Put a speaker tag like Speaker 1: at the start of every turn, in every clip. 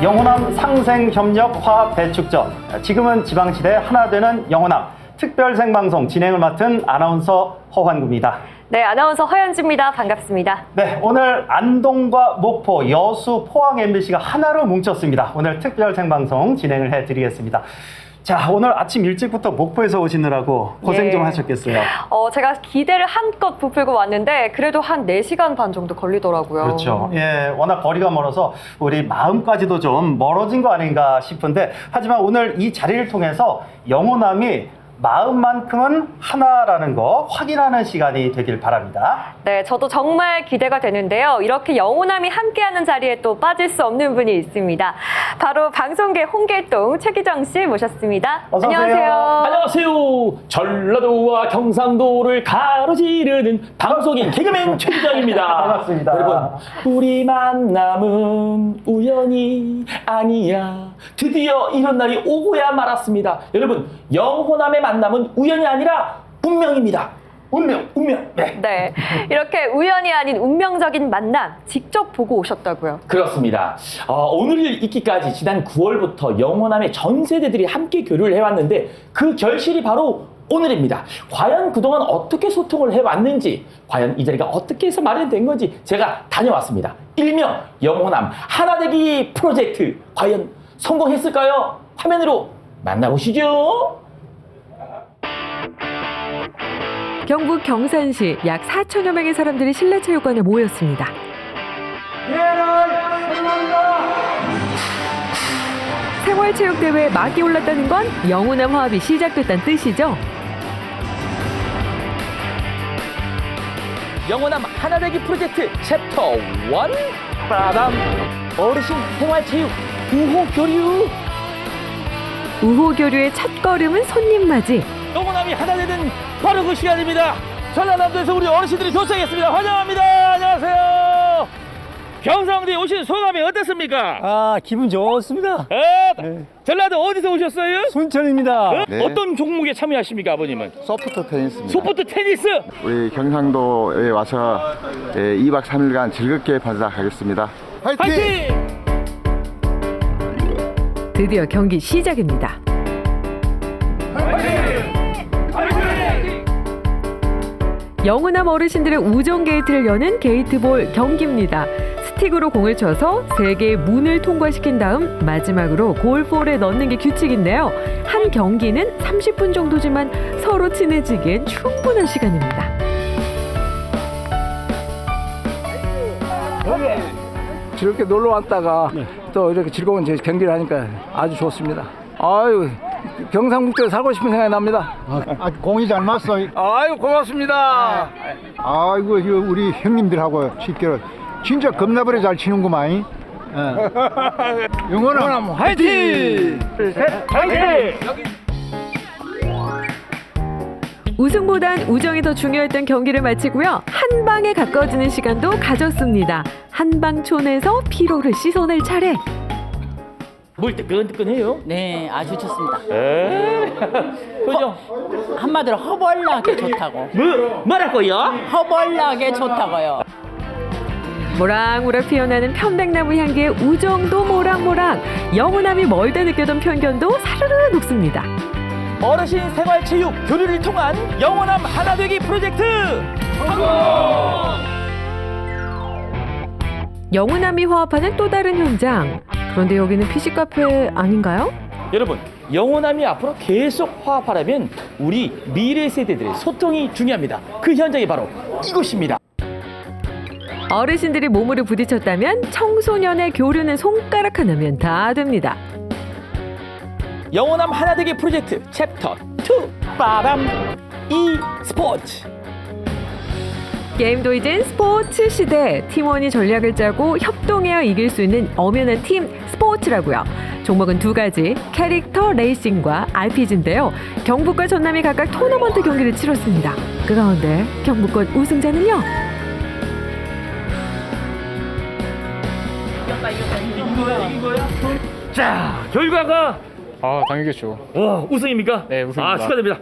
Speaker 1: 영호남 상생협력화배축전. 지금은 지방시대 하나 되는 영호남 특별생방송 진행을 맡은 아나운서 허환구입니다.
Speaker 2: 네, 아나운서 허연주입니다. 반갑습니다.
Speaker 1: 네, 오늘 안동과 목포, 여수, 포항 MBC가 하나로 뭉쳤습니다. 오늘 특별생방송 진행을 해드리겠습니다. 자, 오늘 아침 일찍부터 목포에서 오시느라고 고생 좀 하셨겠어요.
Speaker 2: 제가 기대를 한껏 부풀고 왔는데 그래도 한 4시간 반 정도 걸리더라고요.
Speaker 1: 그렇죠. 예, 워낙 거리가 멀어서 우리 마음까지도 좀 멀어진 거 아닌가 싶은데, 하지만 오늘 이 자리를 통해서 영호남이 마음만큼은 하나라는 거 확인하는 시간이 되길 바랍니다.
Speaker 2: 네, 저도 정말 기대가 되는데요. 이렇게 영호남이 함께하는 자리에 또 빠질 수 없는 분이 있습니다. 바로 방송계 홍길동 최기정 씨 모셨습니다.
Speaker 1: 어서 오세요.
Speaker 2: 안녕하세요.
Speaker 3: 안녕하세요. 전라도와 경상도를 가로지르는 방송인 개그맨 최기정입니다.
Speaker 1: 반갑습니다.
Speaker 3: 여러분, 우리 만남은 우연이 아니야. 드디어 이런 날이 오고야 말았습니다. 여러분, 영호남의 만남은 우연이 아니라 운명입니다. 운명. 네.
Speaker 2: 네, 이렇게 우연이 아닌 운명적인 만남 직접 보고 오셨다고요?
Speaker 3: 그렇습니다. 오늘 있기까지 지난 9월부터 영호남의 전 세대들이 함께 교류를 해왔는데 그 결실이 바로 오늘입니다. 과연 그동안 어떻게 소통을 해왔는지, 과연 이 자리가 어떻게 해서 마련된 건지 제가 다녀왔습니다. 일명 영호남 하나되기 프로젝트, 과연 성공했을까요? 화면으로 만나보시죠.
Speaker 4: 경북 경산시 약 4천여 명의 사람들이 실내체육관에 모였습니다. 생활체육대회에 막이 올랐다는 건 영호남 화합이 시작됐다는 뜻이죠.
Speaker 3: 영호남 하나되기 프로젝트 챕터 1 빠담 어르신 생활체육 우호교류.
Speaker 4: 우호교류의 첫걸음은 손님맞이.
Speaker 3: 영호남이 하나 되는 바로 그 시간입니다. 전라남도에서 우리 어르신들이 도착했습니다. 환영합니다. 안녕하세요. 경상도에 오신 소감이 어떻습니까?
Speaker 5: 기분 좋습니다.
Speaker 3: 전라도 어디서 오셨어요?
Speaker 5: 순천입니다.
Speaker 6: 네.
Speaker 3: 어떤 종목에 참여하십니까, 아버님은?
Speaker 6: 소프트 테니스입니다.
Speaker 3: 소프트 테니스.
Speaker 6: 우리 경상도에 와서 2박 3일간 즐겁게 반사하겠습니다.
Speaker 3: 파이팅!
Speaker 4: 드디어 경기 시작입니다. 영호남 어르신들의 우정 게이트를 여는 게이트볼 경기입니다. 스틱으로 공을 쳐서 3개의 문을 통과시킨 다음 마지막으로 골볼에 넣는 게 규칙인데요. 한 경기는 30분 정도지만 서로 친해지기엔 충분한 시간입니다.
Speaker 5: 즐겁게 놀러 왔다가 또 이렇게 즐거운 경기를 하니까 아주 좋습니다. 아유, 경상북도에 살고 싶은 생각이 납니다.
Speaker 7: 공이 잘 맞어.
Speaker 5: 아유, 고맙습니다.
Speaker 7: 아이고, 이거 우리 형님들하고 쉽게 진짜 겁나버려 잘 치는구만. 영원한
Speaker 5: 화이팅!
Speaker 3: 파이팅!
Speaker 4: 우승보단 우정이 더 중요했던 경기를 마치고요. 한 방에 가까워지는 시간도 가졌습니다. 한방촌에서 피로를 씻어낼 차례.
Speaker 3: 물 뜨끈뜨끈해요.
Speaker 8: 네, 아주 좋습니다.
Speaker 3: 그죠?
Speaker 8: 한마디로 허벌나게 좋다고.
Speaker 3: 뭐랄 거요?
Speaker 8: 허벌나게 좋다고요.
Speaker 4: 모락모락 피어나는 편백나무 향기에 우정도 모락모락. 영호남이 멀다 느껴던 편견도 사르르 녹습니다.
Speaker 3: 어르신 생활체육 교류를 통한 영호남 하나되기 프로젝트 성공!
Speaker 4: 영호남이 화합하는 또 다른 현장. 그런데 여기는 PC카페 아닌가요?
Speaker 3: 여러분, 영호남이 앞으로 계속 화합하려면 우리 미래 세대들의 소통이 중요합니다. 그 현장이 바로 이곳입니다.
Speaker 4: 어르신들이 몸으로 부딪혔다면 청소년의 교류는 손가락 하나면 다 됩니다.
Speaker 3: 영호남 하나되기 프로젝트 챕터 2 빠밤 e스포츠.
Speaker 4: 게임도 이젠 스포츠 시대. 팀원이 전략을 짜고 협동해야 이길 수 있는 엄연한 팀 스포츠라고요. 종목은 2가지, 캐릭터 레이싱과 RPG인데요. 경북과 전남이 각각 토너먼트 경기를 치렀습니다. 그 가운데 경북권 우승자는요.
Speaker 3: 자, 결과가
Speaker 9: 당연히겠죠.
Speaker 3: 우승입니까?
Speaker 9: 네, 우승입니다.
Speaker 3: 축하드립니다.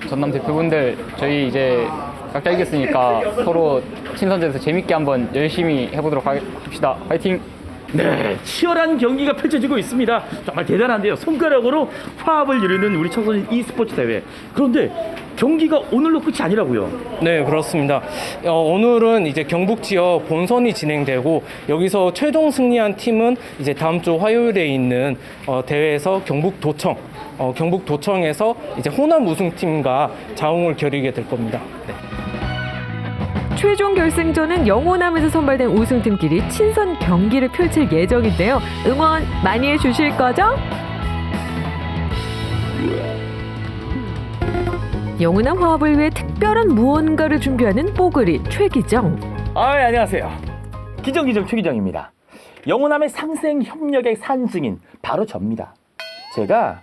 Speaker 9: 전남 대표분들 저희 이제 각자 이겼으니까 서로 친선전에서 재밌게 한번 열심히 해보도록 합시다. 화이팅!
Speaker 3: 네, 치열한 경기가 펼쳐지고 있습니다. 정말 대단한데요. 손가락으로 화합을 이루는 우리 청소년 e스포츠 대회. 그런데 경기가 오늘로 끝이 아니라고요.
Speaker 9: 네, 그렇습니다. 오늘은 이제 경북 지역 본선이 진행되고 여기서 최종 승리한 팀은 이제 다음 주 화요일에 있는 대회에서 경북도청에서 이제 호남 우승팀과 자웅을 겨루게 될 겁니다. 네.
Speaker 4: 최종 결승전은 영호남에서 선발된 우승팀끼리 친선 경기를 펼칠 예정인데요. 응원 많이 해주실 거죠? 영호남 화합을 위해 특별한 무언가를 준비하는 뽀글이 최기정.
Speaker 3: 안녕하세요. 기정 최기정입니다. 영호남의 상생 협력의 산증인 바로 접니다. 제가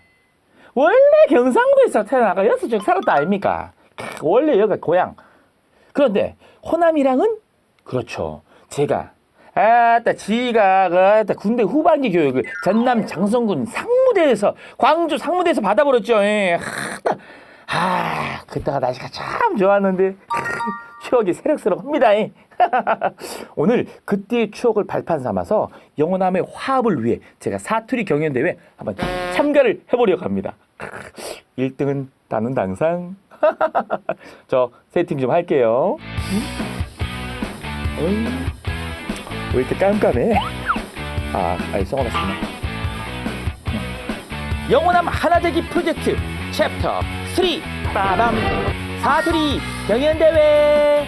Speaker 3: 원래 경상도에서 태어나가 여섯 쭉 살았다 아닙니까? 원래 여기가 고향. 그런데 호남이랑은 그렇죠. 제가 지가 군대 후반기 교육을 전남 장성군 상무대에서 광주 상무대에서 받아버렸죠. 그때가 날씨가 참 좋았는데 추억이 새록새록합니다. 오늘 그때의 추억을 발판 삼아서 영호남의 화합을 위해 제가 사투리 경연대회 한번 참가를 해보려고 합니다. 1등은 나는 당상. 저 세팅 좀 할게요. 왜 이렇게 깜깜해? 써먹었습니다. 영호남 하나되기 프로젝트 챕터 3 빠밤 사투리 경연대회.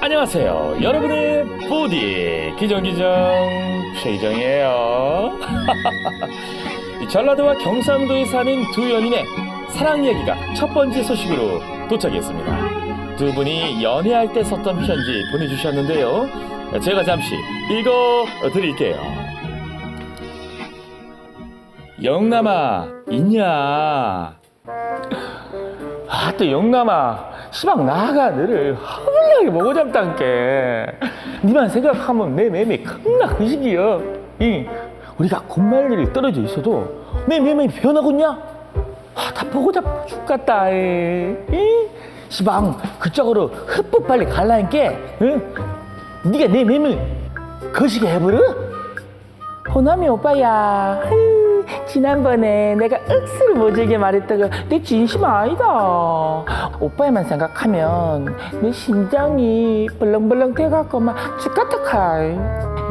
Speaker 3: 안녕하세요. 여러분의 부디 기정 최기정이에요. 전라도와 경상도에 사는 두 연인의 사랑 이야기가 첫 번째 소식으로 도착했습니다. 두 분이 연애할 때 썼던 편지 보내주셨는데요. 제가 잠시 읽어드릴게요. 영남아 있냐? 또 영남아 시방 나가 너를 허물나게 먹어 잡단께. 니만 생각하면 내 맴이 겁나 그 시기여. 우리가 곧말리를 떨어져 있어도 내 맴이 변하겠냐? 다 보고 잡아 죽겠다. 시방 그쪽으로 흡법 빨리 갈라니까. 네가 내 맴을 거시게 해버려? 호남이 오빠야. 지난번에 내가 억수로 모질게 말했다가 내 진심 아니다. 오빠야만 생각하면 내 심장이 벌렁벌렁 돼갖고 막 죽겠다.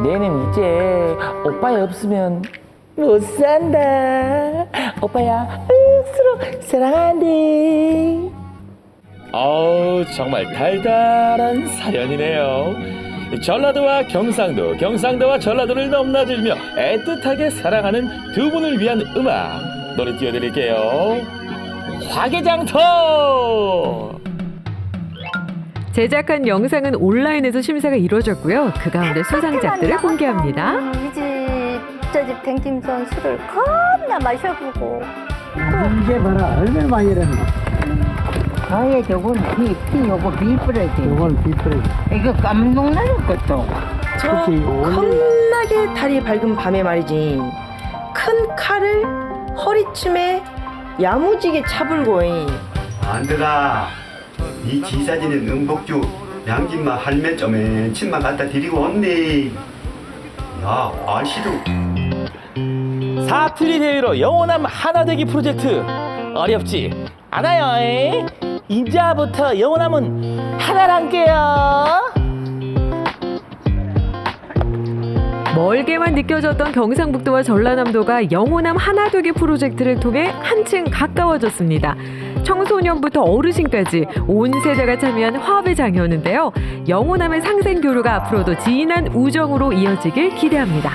Speaker 3: 내는 이제 오빠야 없으면 못 산다. 오빠야 억수로 사랑한대. 정말 달달한 사연이네요. 전라도와 경상도, 경상도와 전라도를 넘나들며 애틋하게 사랑하는 두 분을 위한 음악 노래 띄워드릴게요. 화개장터.
Speaker 4: 제작한 영상은 온라인에서 심사가 이루어졌고요. 그 가운데 수상작들을 공개합니다.
Speaker 10: 이 집, 저 집 뱅팀선 술을 겁나 마셔보고.
Speaker 11: 이게 봐라, 얼마나 많이 이랬나.
Speaker 8: 아예 저건 요거 비프레지.
Speaker 11: 이건 비프레지.
Speaker 8: 이거 감동나는 것도.
Speaker 11: 저
Speaker 12: 겁나게 달이 밝은 밤에 말이지. 큰 칼을 허리춤에 야무지게 차불고.
Speaker 13: 안들아, 이 지사진은 은복주 양진마 할매 쪼맨 침만 갖다 드리고 온네. 야, 아시도.
Speaker 3: 사투리 대회로 영호남 하나되기 프로젝트 어렵지 않아요. 이제부터 영호남은 하나란게요.
Speaker 4: 멀게만 느껴졌던 경상북도와 전라남도가 영호남 하나되기 프로젝트를 통해 한층 가까워졌습니다. 청소년부터 어르신까지 온 세대가 참여한 화합의 장이었는데요. 영호남의 상생 교류가 앞으로도 진한 우정으로 이어지길 기대합니다.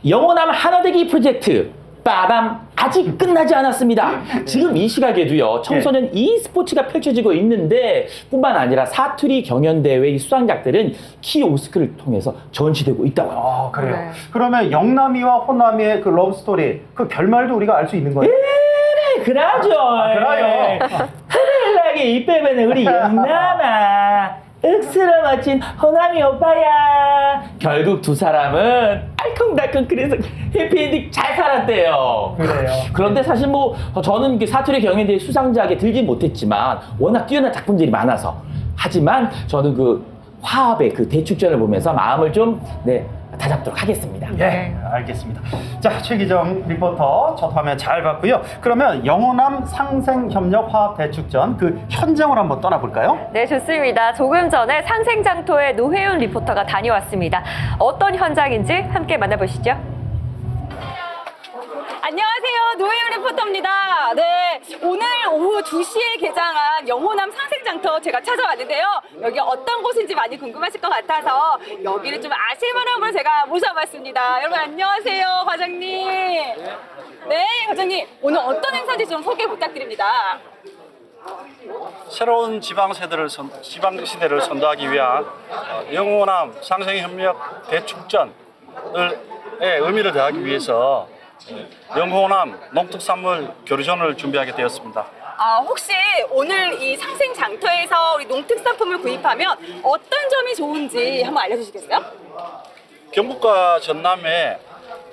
Speaker 3: 영호남 하나되기 프로젝트 빠밤 아직 끝나지 않았습니다. 지금 이 시각에도요 청소년 e스포츠가 펼쳐지고 있는데 뿐만 아니라 사투리 경연대회 수상작들은 키오스크를 통해서 전시되고 있다고요.
Speaker 1: 그래요. 네. 그러면 영남이와 호남이의 그 러브스토리 그 결말도 우리가 알 수 있는 거예요?
Speaker 3: 그러죠.
Speaker 1: 그래요.
Speaker 3: 흐를나게 이 빼면은 우리 영남아 윽스러 멋진 호남이 오빠야. 결국 두 사람은 알콩달콩 그래서 해피엔딩 잘 살았대요.
Speaker 1: 그래요.
Speaker 3: 그런데 사실 뭐 저는 사투리 경연대회 수상작에 들진 못했지만 워낙 뛰어난 작품들이 많아서, 하지만 저는 그 화합의 그 대축전을 보면서 마음을 좀 다잡도록 하겠습니다.
Speaker 1: 예, 알겠습니다. 자, 최기정 리포터 첫 화면 잘 봤고요. 그러면 영호남 상생협력 화합대축전 그 현장으로 한번 떠나볼까요?
Speaker 2: 네, 좋습니다. 조금 전에 상생장터에 노혜윤 리포터가 다녀왔습니다. 어떤 현장인지 함께 만나보시죠.
Speaker 14: 안녕하세요. 노혜윤 리포터입니다. 네, 오늘 오후 2시에 개장한 영호남 상생장터 제가 찾아왔는데요. 여기 어떤 곳인지 많이 궁금하실 것 같아서 여기를 좀 아실만한 걸 제가 모셔봤습니다. 여러분 안녕하세요, 과장님. 네, 과장님. 오늘 어떤 행사인지 좀 소개 부탁드립니다.
Speaker 15: 새로운 지방시대를 선도하기 위한 영호남 상생협력 대축전의 의미를 더하기 위해서 영호남 농특산물 교류전을 준비하게 되었습니다.
Speaker 14: 혹시 오늘 이 상생장터에서 우리 농특산품을 구입하면 어떤 점이 좋은지 한번 알려주시겠어요?
Speaker 15: 경북과 전남에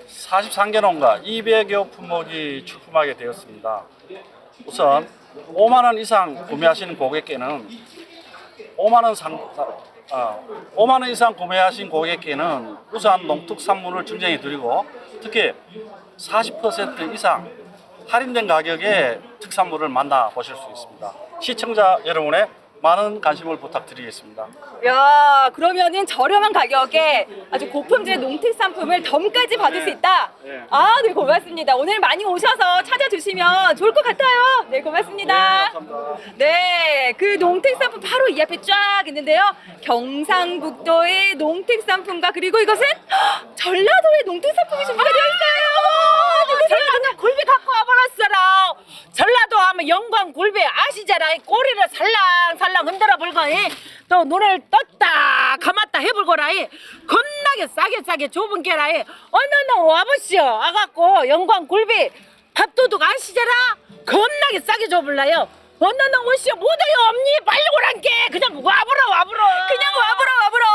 Speaker 15: 43개 농가 200여 품목이 출품하게 되었습니다. 우선 5만 원 이상 구매하시는 고객께는 5만 원 이상 구매하신 고객께는 우수한 농특산물을 증정해 드리고, 특히 40% 이상 할인된 가격에 특산물을 만나보실 수 있습니다. 시청자 여러분의 많은 관심을 부탁드리겠습니다.
Speaker 14: 야, 그러면은 저렴한 가격에 아주 고품질의 농특산품을 덤까지 받을 수 있다. 네, 고맙습니다. 오늘 많이 오셔서 찾아주시면 좋을 것 같아요. 네, 고맙습니다. 네, 그 농특산품 바로 이 앞에 쫙 있는데요. 경상북도의 농특산품과 그리고 이것은 전라도의 농특산품이 준비가 되어 있어요.
Speaker 16: 전라도 굴비 갖고 와버렸어라. 전라도 하면 영광 굴비 아시잖아. 꼬리를 살랑살랑 흔들어 불고 또 눈을 떴다 감았다 해불거라. 겁나게 싸게 좁은 게라. 어느 와보시오. 와갖고 영광 굴비 밥도둑 아시잖아. 겁나게 싸게 좁을라요. 어느 오시오. 못해요 없니. 빨리 오란게. 그냥 와보러.
Speaker 14: 그냥 와보러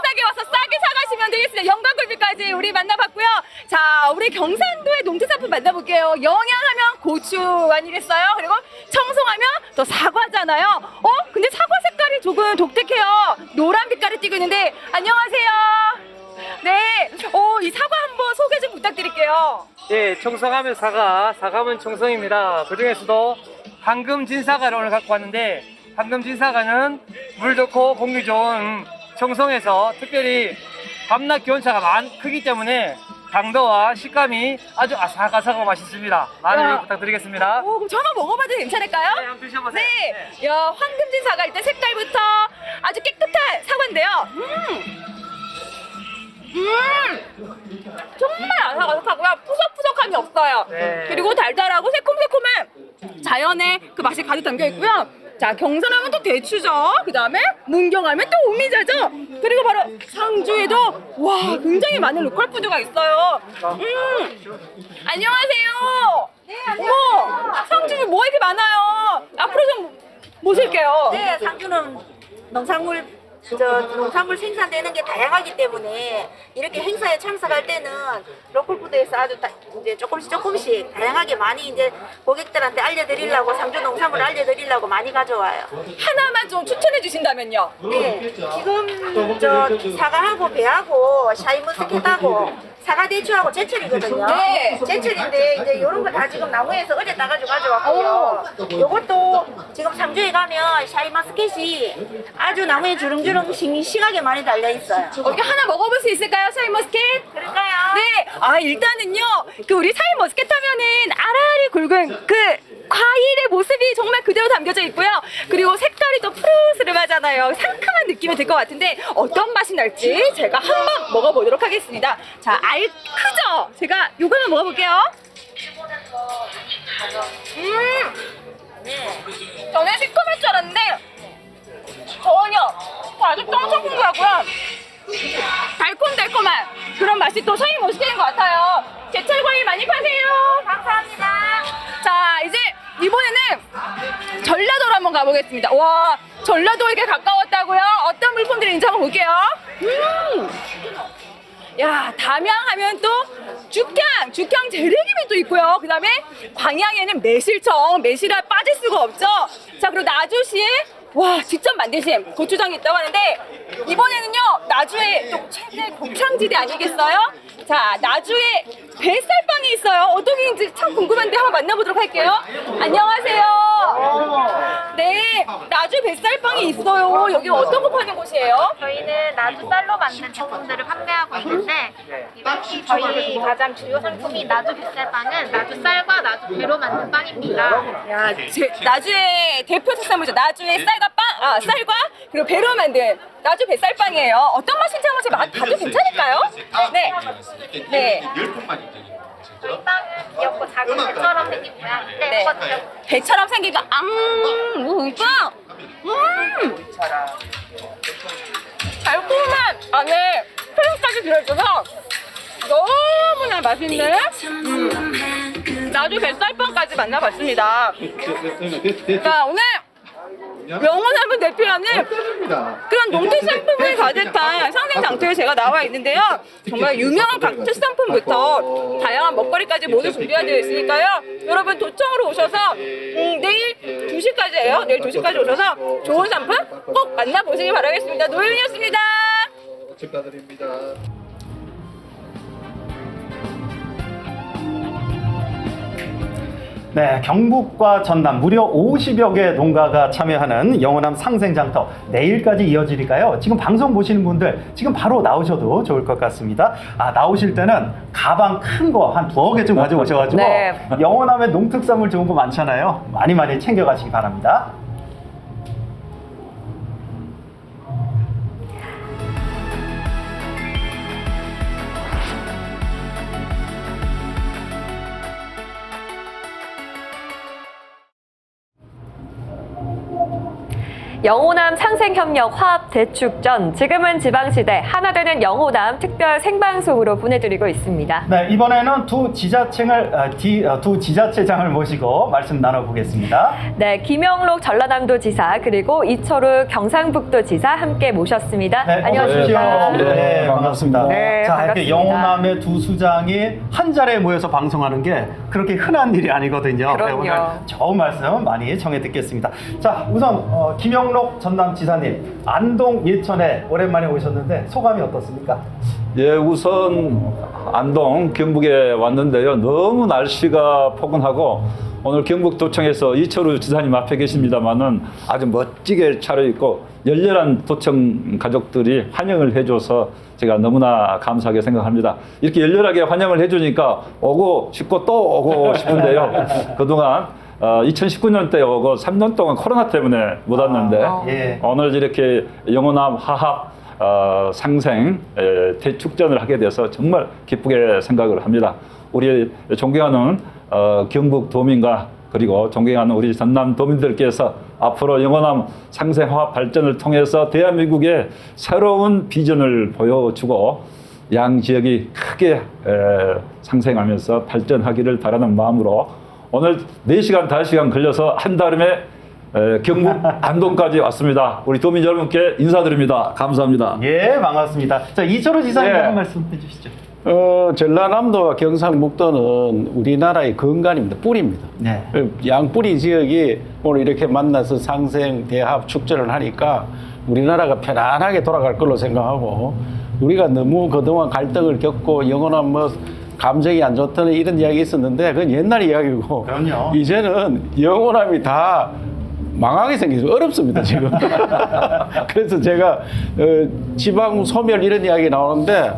Speaker 14: 싸게 와서 싸게 사가시면 되겠습니다. 영광굴비까지 우리 만나봤고요. 자, 우리 경상도의 농특산품 만나볼게요. 영양하면 고추 아니겠어요? 그리고 청송하면 또 사과잖아요. 근데 사과 색깔이 조금 독특해요. 노란 빛깔을 띠고 있는데, 안녕하세요. 네, 이 사과 한번 소개 좀 부탁드릴게요.
Speaker 17: 예, 청송하면 사과면 청송입니다. 그 중에서도 황금진 사과를 오늘 갖고 왔는데, 황금진 사과는 물 좋고 공기 좋은 청송에서 특별히 밤낮 기온차가 크기 때문에 당도와 식감이 아주 아삭아삭하고 맛있습니다. 많은 이용 부탁드리겠습니다.
Speaker 14: 그럼 저 한번 먹어봐도 괜찮을까요?
Speaker 17: 네, 한번 드셔보세요.
Speaker 14: 네, 야, 황금진 사과 일단 색깔부터 아주 깨끗한 사과인데요. 정말 아삭아삭하고요. 푸석푸석함이 없어요.
Speaker 17: 네.
Speaker 14: 그리고 달달하고 새콤새콤한 자연의 그 맛이 가득 담겨 있고요. 자, 경선하면 또 대추죠. 그 다음에 문경하면 또 오미자죠. 그리고 바로 상주에도 와, 굉장히 많은 로컬 푸드가 있어요. 안녕하세요. 네, 안녕하세요. 어머, 상주에 뭐 이렇게 많아요. 앞으로 좀 모실게요.
Speaker 18: 네, 상주는 농산물 생산되는 게 다양하기 때문에 이렇게 행사에 참석할 때는 로컬푸드에서 아주 이제 조금씩 다양하게 많이 이제 고객들한테 알려드리려고, 상주 농산물을 알려드리려고 많이 가져와요.
Speaker 14: 하나만 좀 추천해 주신다면요?
Speaker 18: 네, 지금 사과하고 배하고 샤인머스켓하고 사과대추하고 제철이거든요.
Speaker 14: 네.
Speaker 18: 제철인데 이제 이런 거 다 지금 나무에서 어제 따가지고 가져왔고요. 요것도 지금 상주에 가면 샤인머스켓이 아주 나무에 주렁주렁 싱싱하게 많이 달려 있어요.
Speaker 14: 이게 하나 먹어볼 수 있을까요, 샤인머스켓?
Speaker 18: 그럴까요?
Speaker 14: 네. 일단은요, 그 우리 샤인머스켓 하면은 아라리 굵은 그 과일의 모습이 정말 그대로 담겨져 있고요. 그리고 색깔이 또 푸르스름하잖아요. 상큼한 느낌이 들 것 같은데 어떤 맛이 날지 제가 한번 먹어보도록 하겠습니다. 자, 알 크죠? 제가 요거 한번 먹어볼게요. 저는 시큼할 줄 알았는데 전혀 아주 짱짱 풍부하고요. 달콤달콤한 그런 맛이 또 샤인머스켓인 것 같아요. 제철 과일 많이 파세요.
Speaker 18: 감사합니다.
Speaker 14: 자, 이제 이번에는 전라도로 한번 가보겠습니다. 와, 전라도에게 가까웠다고요? 어떤 물품들이 있는지 한번 볼게요. 야, 담양하면 또 죽향 재래김이 또 있고요. 그 다음에 광양에는 매실청, 매실알 빠질 수가 없죠. 자, 그리고 나주시에 와, 직접 만드신 고추장이 있다고 하는데 이번에는요, 나주의 또 최대 곡창지대 아니겠어요? 자, 나주에 뱃살빵이 있어요. 어떤 게 있는지 참 궁금한데 한번 만나보도록 할게요. 안녕하세요. 네, 나주 뱃살빵이 있어요. 여기 어떤 거 파는 곳이에요?
Speaker 19: 저희는 나주 쌀로 만든 제품들을 판매하고 있는데 저희 가장 주요 상품이 나주 뱃살빵은 나주 쌀과 나주 배로 만든 빵입니다.
Speaker 14: 야, 나주의 대표 특산물이죠. 나주의 쌀과 그리고 배로 만든 나주 뱃살빵이에요. 어떤 맛인지 한번 맛 봐도 괜찮을까요? 네. 네.
Speaker 19: 저희 빵은 귀엽고 작은 배처럼 생긴 모양인데
Speaker 14: 네.
Speaker 19: 한번 드셔보세요.
Speaker 14: 배처럼 생기고 이거 달콤한 안에 크림까지 들어있어서 너무나 맛있는 나주 뱃살빵까지 만나봤습니다. 자, 오늘 영원함을 대표하는 그런 농특산품을 가득한 상생장터에 제가 나와 있는데요. 정말 유명한 각 특산품부터 다양한 먹거리까지 모두 준비되어 있으니까요. 여러분 도청으로 오셔서 내일 2시까지예요. 내일 2시까지 오셔서 좋은 상품 꼭 만나보시기 바라겠습니다. 노윤이었습니다.
Speaker 6: 축하드립니다.
Speaker 1: 네, 경북과 전남 무려 50여 개 농가가 참여하는 영호남 상생장터 내일까지 이어지니까요. 지금 방송 보시는 분들 지금 바로 나오셔도 좋을 것 같습니다. 나오실 때는 가방 큰 거 한 2개 좀 가져오셔가지고
Speaker 2: 네.
Speaker 1: 영호남의 농특산물 좋은 거 많잖아요. 많이 챙겨가시기 바랍니다.
Speaker 2: 영호남 상생협력 화합 대축전, 지금은 지방시대 하나되는 영호남 특별 생방송으로 보내드리고 있습니다.
Speaker 1: 네, 이번에는 두 지자체장을 모시고 말씀 나눠보겠습니다.
Speaker 2: 네, 김영록 전라남도 지사 그리고 이철우 경상북도 지사 함께 모셨습니다.
Speaker 1: 네,
Speaker 2: 안녕하십니까?
Speaker 1: 네, 반갑습니다.
Speaker 2: 네,
Speaker 1: 자,
Speaker 2: 반갑습니다.
Speaker 1: 이렇게 영호남의 두 수장이 한 자리에 모여서 방송하는 게 그렇게 흔한 일이 아니거든요.
Speaker 2: 그럼요.
Speaker 1: 오늘 좋은 말씀 많이 전해 듣겠습니다. 자, 우선 김영록 전남지사님, 안동 예천에 오랜만에 오셨는데 소감이 어떻습니까?
Speaker 20: 예, 우선 안동 경북에 왔는데요. 너무 날씨가 포근하고 오늘 경북도청에서 이철우 지사님 앞에 계십니다만은 아주 멋지게 차려입고 열렬한 도청 가족들이 환영을 해줘서 제가 너무나 감사하게 생각합니다. 이렇게 열렬하게 환영을 해주니까 오고 싶고 또 오고 싶은데요. 그동안 2019년 때 오고 3년 동안 코로나 때문에 못 왔는데
Speaker 1: 예.
Speaker 20: 오늘 이렇게 영호남 화합 상생 대축전을 하게 돼서 정말 기쁘게 생각을 합니다. 우리 존경하는 경북 도민과 그리고 존경하는 우리 전남 도민들께서 앞으로 영호남 상생 화합 발전을 통해서 대한민국의 새로운 비전을 보여주고 양 지역이 크게 상생하면서 발전하기를 바라는 마음으로 오늘 4시간, 5시간 걸려서 한달음에 경북 안동까지 왔습니다. 우리 도민 여러분께 인사드립니다. 감사합니다.
Speaker 1: 예, 반갑습니다. 자, 이철우 지사님
Speaker 21: 예.
Speaker 1: 한 말씀 해주시죠.
Speaker 21: 전라남도와 경상북도는 우리나라의 근간입니다. 뿌리입니다.
Speaker 1: 네.
Speaker 21: 양뿌리 지역이 오늘 이렇게 만나서 상생, 대합, 축전을 하니까 우리나라가 편안하게 돌아갈 걸로 생각하고 우리가 너무 그동안 갈등을 겪고 영원한 감정이 안 좋다는 이런 이야기 있었는데 그건 옛날 이야기고
Speaker 1: 그럼요.
Speaker 21: 이제는 영호남이 다 망하게 생겨서 어렵습니다 지금. 그래서 제가 지방 소멸 이런 이야기 나오는데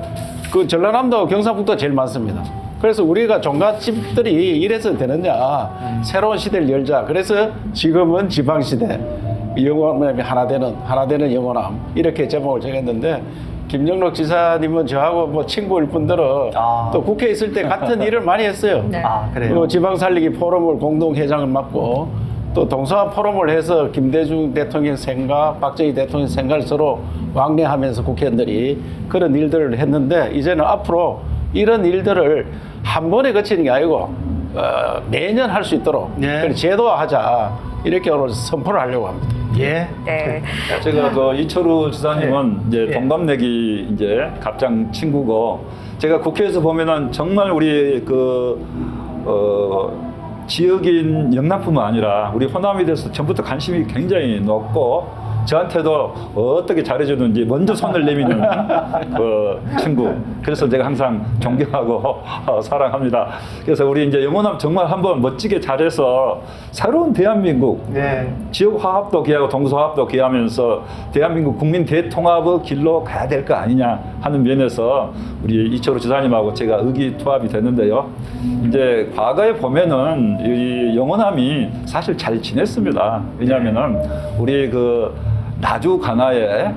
Speaker 21: 그 전라남도 경상북도 제일 많습니다. 그래서 우리가 종갓집들이 이래서 되느냐, 새로운 시대를 열자. 그래서 지금은 지방시대 영호남이 하나 되는 영호남 이렇게 제목을 정했는데 김영록 지사님은 저하고 친구일 뿐더러 또 국회에 있을 때 같은 일을 많이 했어요.
Speaker 2: 네.
Speaker 1: 그래요?
Speaker 21: 지방살리기 포럼을 공동회장을 맡고 또 동서아 포럼을 해서 김대중 대통령 생각, 박정희 대통령 생각을 서로 왕래하면서 국회의원들이 그런 일들을 했는데 이제는 앞으로 이런 일들을 한 번에 거치는 게 아니고 매년 할 수 있도록 제도화하자 이렇게 오늘 선포를 하려고 합니다.
Speaker 1: 예.
Speaker 2: 네.
Speaker 20: 제가 그 이철우 지사님은 이제 동갑내기 이제 갑장 친구고, 제가 국회에서 보면은 정말 우리 지역인 영남뿐만 아니라 우리 호남에 대해서 전부터 관심이 굉장히 높고, 저한테도 어떻게 잘해주는지 먼저 손을 내미는 그 친구. 그래서 제가 항상 존경하고 사랑합니다. 그래서 우리 이제 영호남 정말 한번 멋지게 잘해서 새로운 대한민국, 지역 화합도 기하고 동서 화합도 기하면서 대한민국 국민 대통합의 길로 가야 될 거 아니냐 하는 면에서 우리 이철우 지사님하고 제가 의기투합이 됐는데요. 이제 과거에 보면은 이 영호남이 사실 잘 지냈습니다. 왜냐하면은 우리 나주 관아에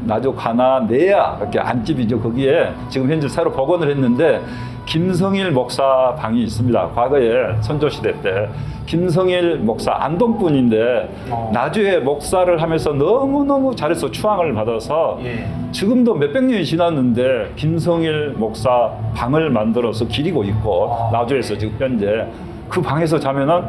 Speaker 20: 나주 관아 내야 이렇게 안집이죠. 거기에 지금 현재 새로 복원을 했는데 김성일 목사 방이 있습니다. 과거에 선조 시대 때 김성일 목사 안동분인데 나주에 목사를 하면서 너무너무 잘해서 추앙을 받아서 지금도 몇백 년이 지났는데 김성일 목사 방을 만들어서 기리고 있고, 나주에서 지금 현재 그 방에서 자면은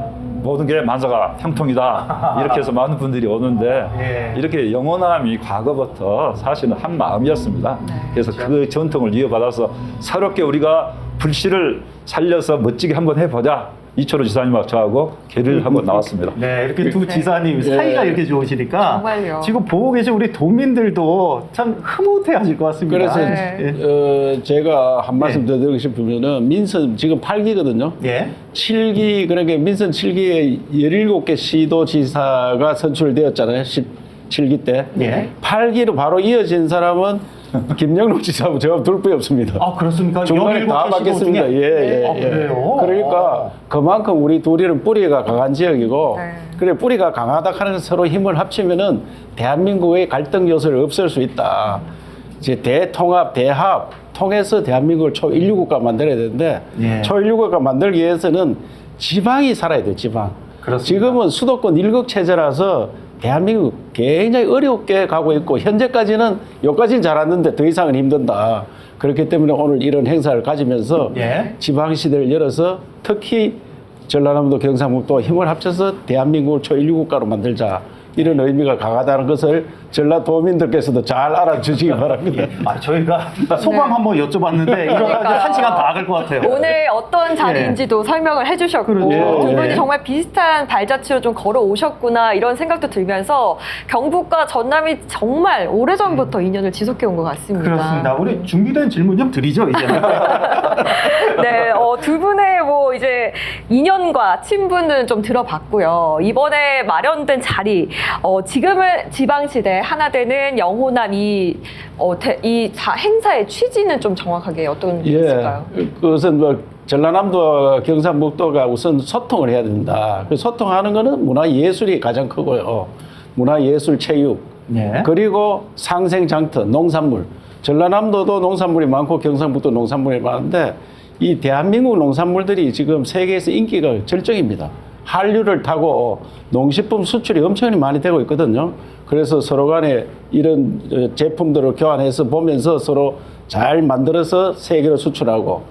Speaker 20: 모든 게 만사가 형통이다 이렇게 해서 많은 분들이 오는데, 이렇게 영호남이 과거부터 사실은 한 마음이었습니다. 그래서 그 전통을 이어받아서 새롭게 우리가 불씨를 살려서 멋지게 한번 해보자, 이철우 지사님하고 저하고 계를 하고 나왔습니다.
Speaker 1: 네, 이렇게 두 지사님 사이가 이렇게 좋으시니까
Speaker 2: 정말요.
Speaker 1: 지금 보고 계신 우리 도민들도 참 흐뭇해하실 것 같습니다.
Speaker 21: 그래서 제가 한 말씀 더 드리고 싶으면은 민선 지금 8기거든요. 7기, 그러니까 민선 7기에 17개 시도지사가 선출되었잖아요. 17기 때. 8기로 바로 이어진 사람은 김영록 지사하고 저하고 둘뿐이 없습니다.
Speaker 1: 아, 그렇습니까?
Speaker 21: 중간에 다 받겠습니다.
Speaker 1: 그래요?
Speaker 21: 그러니까 그만큼 우리 둘이는 뿌리가 강한 지역이고, 그래 뿌리가 강하다 하는 서로 힘을 합치면은 대한민국의 갈등 요소를 없앨 수 있다. 이제 대통합, 대합 통해서 대한민국을 초인류국가 만들어야 되는데, 초인류국가 만들기 위해서는 지방이 살아야 돼요. 지방. 지금은 수도권 일극 체제라서 대한민국 굉장히 어렵게 가고 있고, 현재까지는 여기까지는 잘 왔는데 더 이상은 힘든다. 그렇기 때문에 오늘 이런 행사를 가지면서 지방시대를 열어서 특히 전라남도 경상북도 힘을 합쳐서 대한민국을 초인류국가로 만들자, 이런 의미가 강하다는 것을 전라도민들께서도 잘 알아주시기 바랍니다.
Speaker 1: 저희가 소감 한번 여쭤봤는데 이거 한 시간 다 갈 것 같아요.
Speaker 2: 오늘 어떤 자리인지도 설명을 해주셨고, 두 분이 정말 비슷한 발자취로 좀 걸어오셨구나 이런 생각도 들면서 경북과 전남이 정말 오래전부터 인연을 지속해온 것 같습니다.
Speaker 1: 그렇습니다. 우리 준비된 질문 좀 드리죠, 이제는.
Speaker 2: 네, 두 분의 이제 인연과 친분은 좀 들어봤고요. 이번에 마련된 자리, 지금은 지방시대 하나 되는 영호남 이 행사의 취지는 좀 정확하게 어떤 게 있을까요?
Speaker 21: 그것은 전라남도와 경상북도가 우선 소통을 해야 된다. 그 소통하는 거는 문화예술이 가장 크고요. 문화예술, 체육, 그리고 상생장터, 농산물. 전라남도도 농산물이 많고 경상북도 농산물이 많은데, 이 대한민국 농산물들이 지금 세계에서 인기가 절정입니다. 한류를 타고 농식품 수출이 엄청 많이 되고 있거든요. 그래서 서로 간에 이런 제품들을 교환해서 보면서 서로 잘 만들어서 세계로 수출하고,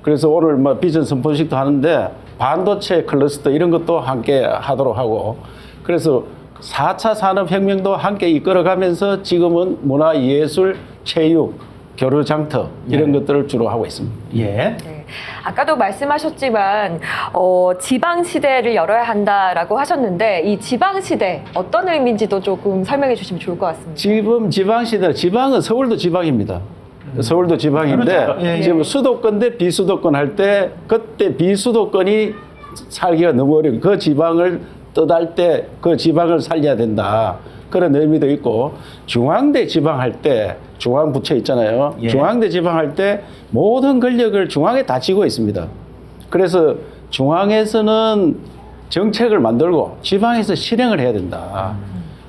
Speaker 21: 그래서 오늘 비전 선포식도 하는데 반도체 클러스터 이런 것도 함께 하도록 하고, 그래서 4차 산업혁명도 함께 이끌어가면서 지금은 문화예술, 체육, 교류장터 이런 것들을 주로 하고 있습니다.
Speaker 2: 아까도 말씀하셨지만 지방시대를 열어야 한다라고 하셨는데, 이 지방시대 어떤 의미인지도 조금 설명해 주시면 좋을 것 같습니다.
Speaker 21: 지금 지방시대, 지방은 서울도 지방입니다. 서울도 지방인데 지금 수도권 대 비수도권 할 때, 그때 비수도권이 살기가 너무 어려운 그 지방을 떠날 때 그 지방을 살려야 된다. 그런 의미도 있고, 중앙대 지방 할 때 중앙부처 있잖아요. 중앙대 지방 할 때 모든 권력을 중앙에 다 쥐고 있습니다. 그래서 중앙에서는 정책을 만들고 지방에서 실행을 해야 된다.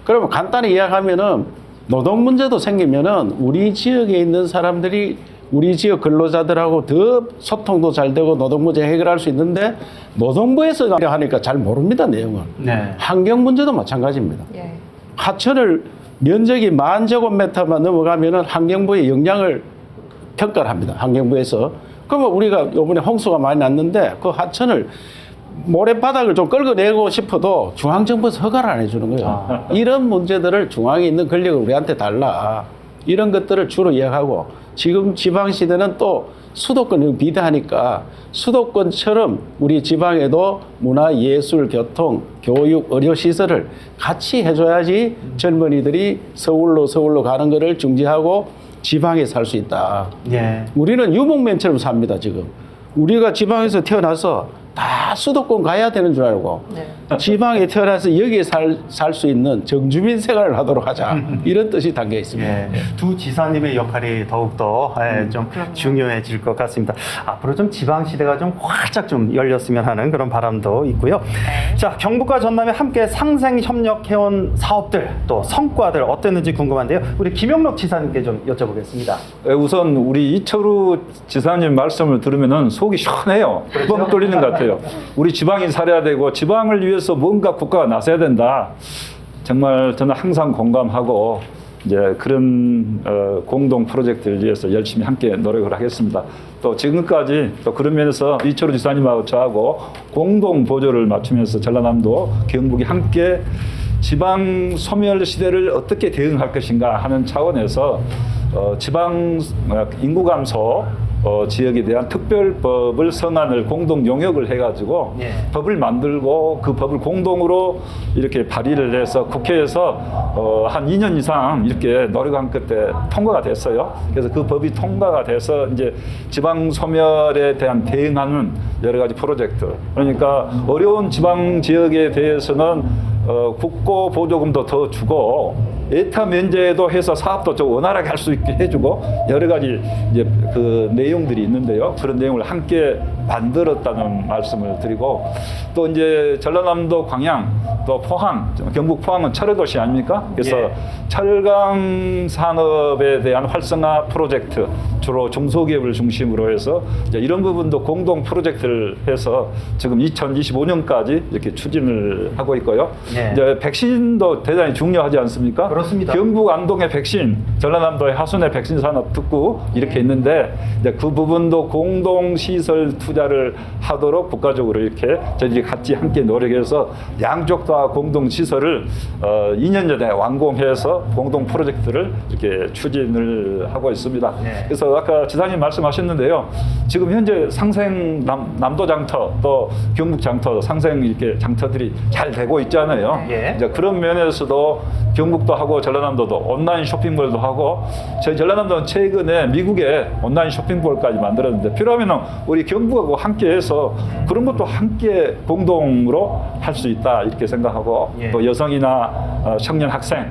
Speaker 21: 그러면 간단히 이야기하면은 노동 문제도 생기면은 우리 지역에 있는 사람들이 우리 지역 근로자들하고 더 소통도 잘 되고 노동 문제 해결할 수 있는데, 노동부에서 하니까 잘 모릅니다, 내용을. 환경 문제도 마찬가지입니다. 하천을 면적이 10,000제곱미터만 넘어가면은 환경부의 영향을 평가를 합니다. 환경부에서. 그러면 우리가 이번에 홍수가 많이 났는데 그 하천을 모래바닥을 좀 긁어내고 싶어도 중앙정부에서 허가를 안 해주는 거예요. 이런 문제들을 중앙에 있는 권력을 우리한테 달라. 이런 것들을 주로 이야기하고 지금 지방시대는 또 수도권이 비대하니까 수도권처럼 우리 지방에도 문화, 예술, 교통, 교육, 의료시설을 같이 해줘야지 젊은이들이 서울로 가는 거를 중지하고 지방에 살 수 있다.
Speaker 1: 예.
Speaker 21: 우리는 유목민처럼 삽니다, 지금. 우리가 지방에서 태어나서 다 수도권 가야 되는 줄 알고 지방에 태어나서 여기에 살 수 있는 정주민 생활을 하도록 하자. 이런 뜻이 담겨 있습니다.
Speaker 1: 예. 두 지사님의 역할이 더욱더 좀 중요해질 것 같습니다. 앞으로 좀 지방시대가 좀 활짝 좀 열렸으면 하는 그런 바람도 있고요. 자, 경북과 전남이 함께 상생협력해온 사업들 또 성과들 어땠는지 궁금한데요. 우리 김영록 지사님께 좀 여쭤보겠습니다.
Speaker 20: 우선 우리 이철우 지사님 말씀을 들으면 속이 시원해요. 뻥 뚫리는 것 같아요. 우리 지방이 살아야 되고 지방을 위해서 뭔가 국가가 나서야 된다. 정말 저는 항상 공감하고 이제 그런 공동 프로젝트를 위해서 열심히 함께 노력을 하겠습니다. 또 지금까지 또 그런 면에서 이철우 지사님하고 저하고 공동 보조를 맞추면서 전라남도, 경북이 함께 지방 소멸 시대를 어떻게 대응할 것인가 하는 차원에서 지방 인구 감소 지역에 대한 특별법을 성안을 공동 용역을 해가지고 법을 만들고 그 법을 공동으로 이렇게 발의를 해서 국회에서 한 2년 이상 이렇게 노력한 끝에 통과가 됐어요. 그래서 그 법이 통과가 돼서 이제 지방 소멸에 대한 대응하는 여러 가지 프로젝트. 그러니까 어려운 지방 지역에 대해서는 국고 보조금도 더 주고 예타 면제도 해서 사업도 좀 원활하게 할 수 있게 해주고 여러 가지 이제 그 내용들이 있는데요. 그런 내용을 함께 만들었다는 말씀을 드리고 또 이제 전라남도 광양 또 포항, 경북 포항은 철도시 아닙니까? 그래서 철강 산업에 대한 활성화 프로젝트 주로 중소기업을 중심으로 해서 이제 이런 부분도 공동 프로젝트를 해서 지금 2025년까지 이렇게 추진을 하고 있고요. 이제 백신도 대단히 중요하지 않습니까?
Speaker 1: 그렇습니다.
Speaker 20: 경북 안동의 백신, 전라남도의 하순의 백신 산업 특구 이렇게 있는데 이제 그 부분도 공동 시설 투자를 하도록 국가적으로 이렇게 저희들이 같이 함께 노력해서 양쪽 다 공동 시설을 2년 전에 완공해서 공동 프로젝트를 이렇게 추진을 하고 있습니다. 그래서 아까 지사님 말씀하셨는데요. 지금 현재 상생 남도 장터 또 경북 장터 상생 이렇게 장터들이 잘 되고 있잖아요. 이제 그런 면에서도 경북도 하고 전라남도도 온라인 쇼핑몰도 하고 저희 전라남도는 최근에 미국에 온라인 쇼핑몰까지 만들었는데 필요하면 우리 경북하고 함께해서 그런 것도 함께 공동으로 할 수 있다 이렇게 생각하고 또 여성이나 청년 학생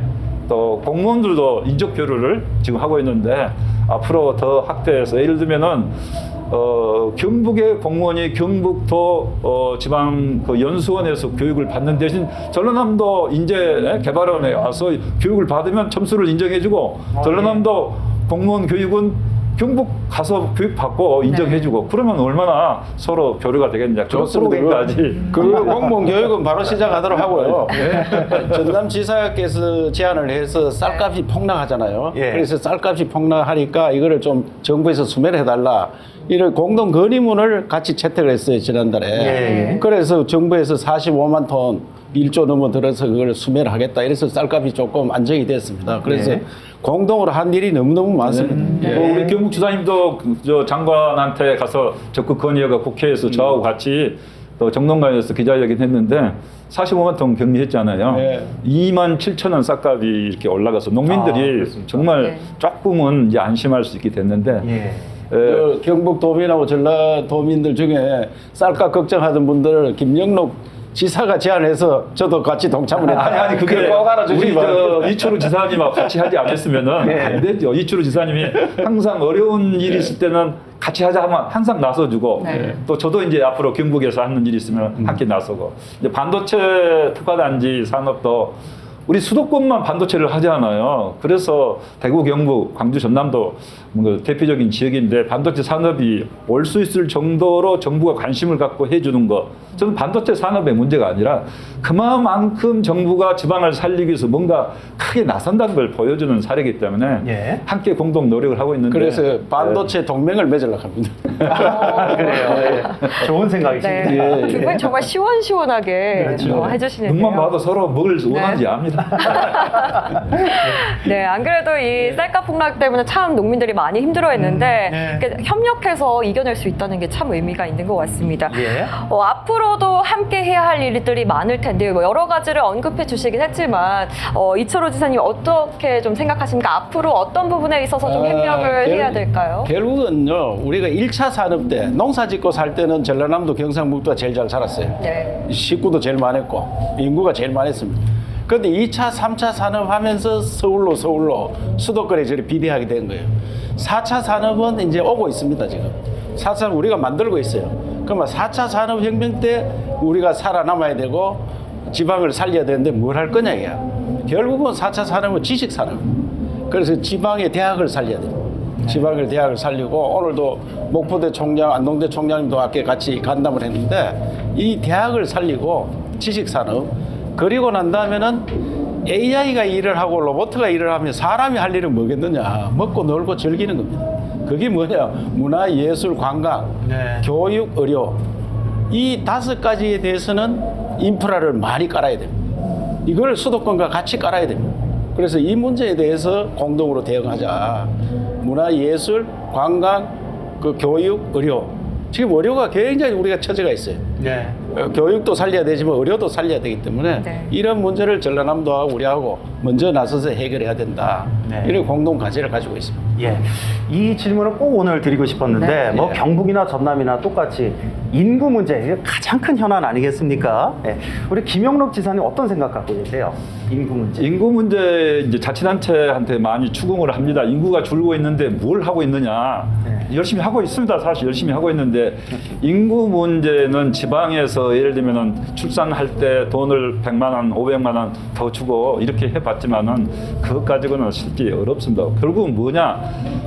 Speaker 20: 또 공무원들도 인적 교류를 지금 하고 있는데 앞으로 더 확대해서 예를 들면은 경북의 공무원이 경북도 지방 그 연수원에서 교육을 받는 대신 전라남도 인재개발원에 와서 교육을 받으면 점수를 인정해주고 전라남도 공무원 교육은 경북 가서 교육받고 인정해주고 그러면 얼마나 서로 교류가 되겠느냐. 그런 프로그램까지.
Speaker 21: 그 공무원 교육은 바로 시작하도록 하고요. 전남지사께서 제안을 해서 쌀값이 폭락하잖아요. 그래서 쌀값이 폭락하니까 이거를 좀 정부에서 수매해달라. 이를 공동 건의문을 같이 채택을 했어요, 지난달에. 그래서 정부에서 45만 톤 1조 넘어 들어서 그걸 수매를 하겠다. 이래서 쌀값이 조금 안정이 됐습니다. 그래서 공동으로 한 일이 너무너무 많습니다.
Speaker 20: 우리 경북지사님도 저 장관한테 가서 적극 건의해가 국회에서 저하고 같이 또 정론관에서 기자회견 했는데 45만 톤 격리했잖아요. 2만 7천 원 쌀값이 이렇게 올라가서 농민들이 정말 조금은 이제 안심할 수 있게 됐는데
Speaker 21: 경북 도민하고 전라도민들 중에 쌀값 걱정하던 분들 김영록 지사가 제안해서 저도 같이 동참을 했다.
Speaker 20: 아니 그게
Speaker 21: 꼭 알아주시기
Speaker 20: 우리
Speaker 21: 바랍니다.
Speaker 20: 이철우 지사님하고 같이 하지 않았으면은 안 되죠. 이철우 지사님이 항상 어려운 일이 있을 때는 같이 하자 하면 항상 나서주고 또 저도 이제 앞으로 경북에서 하는 일이 있으면 함께 나서고 이제 반도체 특화단지 산업도 우리 수도권만 반도체를 하잖아요. 그래서 대구, 경북, 광주, 전남도 대표적인 지역인데 반도체 산업이 올 수 있을 정도로 정부가 관심을 갖고 해주는 거 저는 반도체 산업의 문제가 아니라 그만큼 정부가 지방을 살리기 위해서 뭔가 크게 나선다는 걸 보여주는 사례이기 때문에 함께 공동 노력을 하고 있는데
Speaker 21: 그래서 반도체 동맹을 맺으려고 합니다.
Speaker 1: 그래요. 좋은 생각이십니다.
Speaker 2: 네. 두 분 정말 시원시원하게
Speaker 20: 그렇죠.
Speaker 2: 해주시는데요.
Speaker 20: 눈만 봐도 서로 먹을 원하는지 압니다.
Speaker 2: 네, 안 그래도 이 쌀가 폭락 때문에 참 농민들이 많이 힘들어했는데 그러니까 협력해서 이겨낼 수 있다는 게 참 의미가 있는 것 같습니다. 앞으로도 함께 해야 할 일들이 많을 텐데 뭐 여러 가지를 언급해 주시긴 했지만 이철호 지사님 어떻게 좀 생각하십니까? 앞으로 어떤 부분에 있어서 좀 협력을 해야 될까요?
Speaker 21: 결국은요, 우리가 1차 산업 때 농사 짓고 살 때는 전라남도 경상북도가 제일 잘 살았어요. 식구도 제일 많았고 인구가 제일 많았습니다. 그런데 2차, 3차 산업 하면서 서울로 수도권에 저리 비대하게 된 거예요. 4차 산업은 이제 오고 있습니다, 지금. 4차 우리가 만들고 있어요. 그러면 4차 산업혁명 때 우리가 살아남아야 되고 지방을 살려야 되는데 뭘 할 거냐, 이게. 결국은 4차 산업은 지식산업. 그래서 지방의 대학을 살려야 돼요. 지방의 대학을 살리고 오늘도 목포대 총장, 안동대 총장님도 아까 같이 간담을 했는데 이 대학을 살리고 지식산업 그리고 난 다음에는 AI가 일을 하고 로봇가 일을 하면 사람이 할 일은 뭐겠느냐. 먹고 놀고 즐기는 겁니다. 그게 뭐냐. 문화, 예술, 관광, 교육, 의료. 이 5가지에 대해서는 인프라를 많이 깔아야 됩니다. 이걸 수도권과 같이 깔아야 됩니다. 그래서 이 문제에 대해서 공동으로 대응하자. 문화, 예술, 관광, 그 교육, 의료. 지금 의료가 굉장히 우리가 처지가 있어요. 교육도 살려야 되지만 의료도 살려야 되기 때문에 이런 문제를 전라남도하고 우리하고 먼저 나서서 해결해야 된다. 이런 공동 과제를 가지고 있습니다.
Speaker 1: 이 질문을 꼭 오늘 드리고 싶었는데 뭐 경북이나 전남이나 똑같이 인구 문제 이게 가장 큰 현안 아니겠습니까? 우리 김영록 지사님 어떤 생각 갖고 계세요? 인구 문제.
Speaker 20: 인구 문제 이제 자치단체한테 많이 추궁을 합니다. 인구가 줄고 있는데 뭘 하고 있느냐? 열심히 하고 있습니다. 사실 열심히 하고 있는데 인구 문제는 지방에서 예를 들면은 출산할 때 돈을 100만 원, 500만 원 더 주고 이렇게 해봤지만은 그것 가지고는 실제 어렵습니다. 결국은 뭐냐?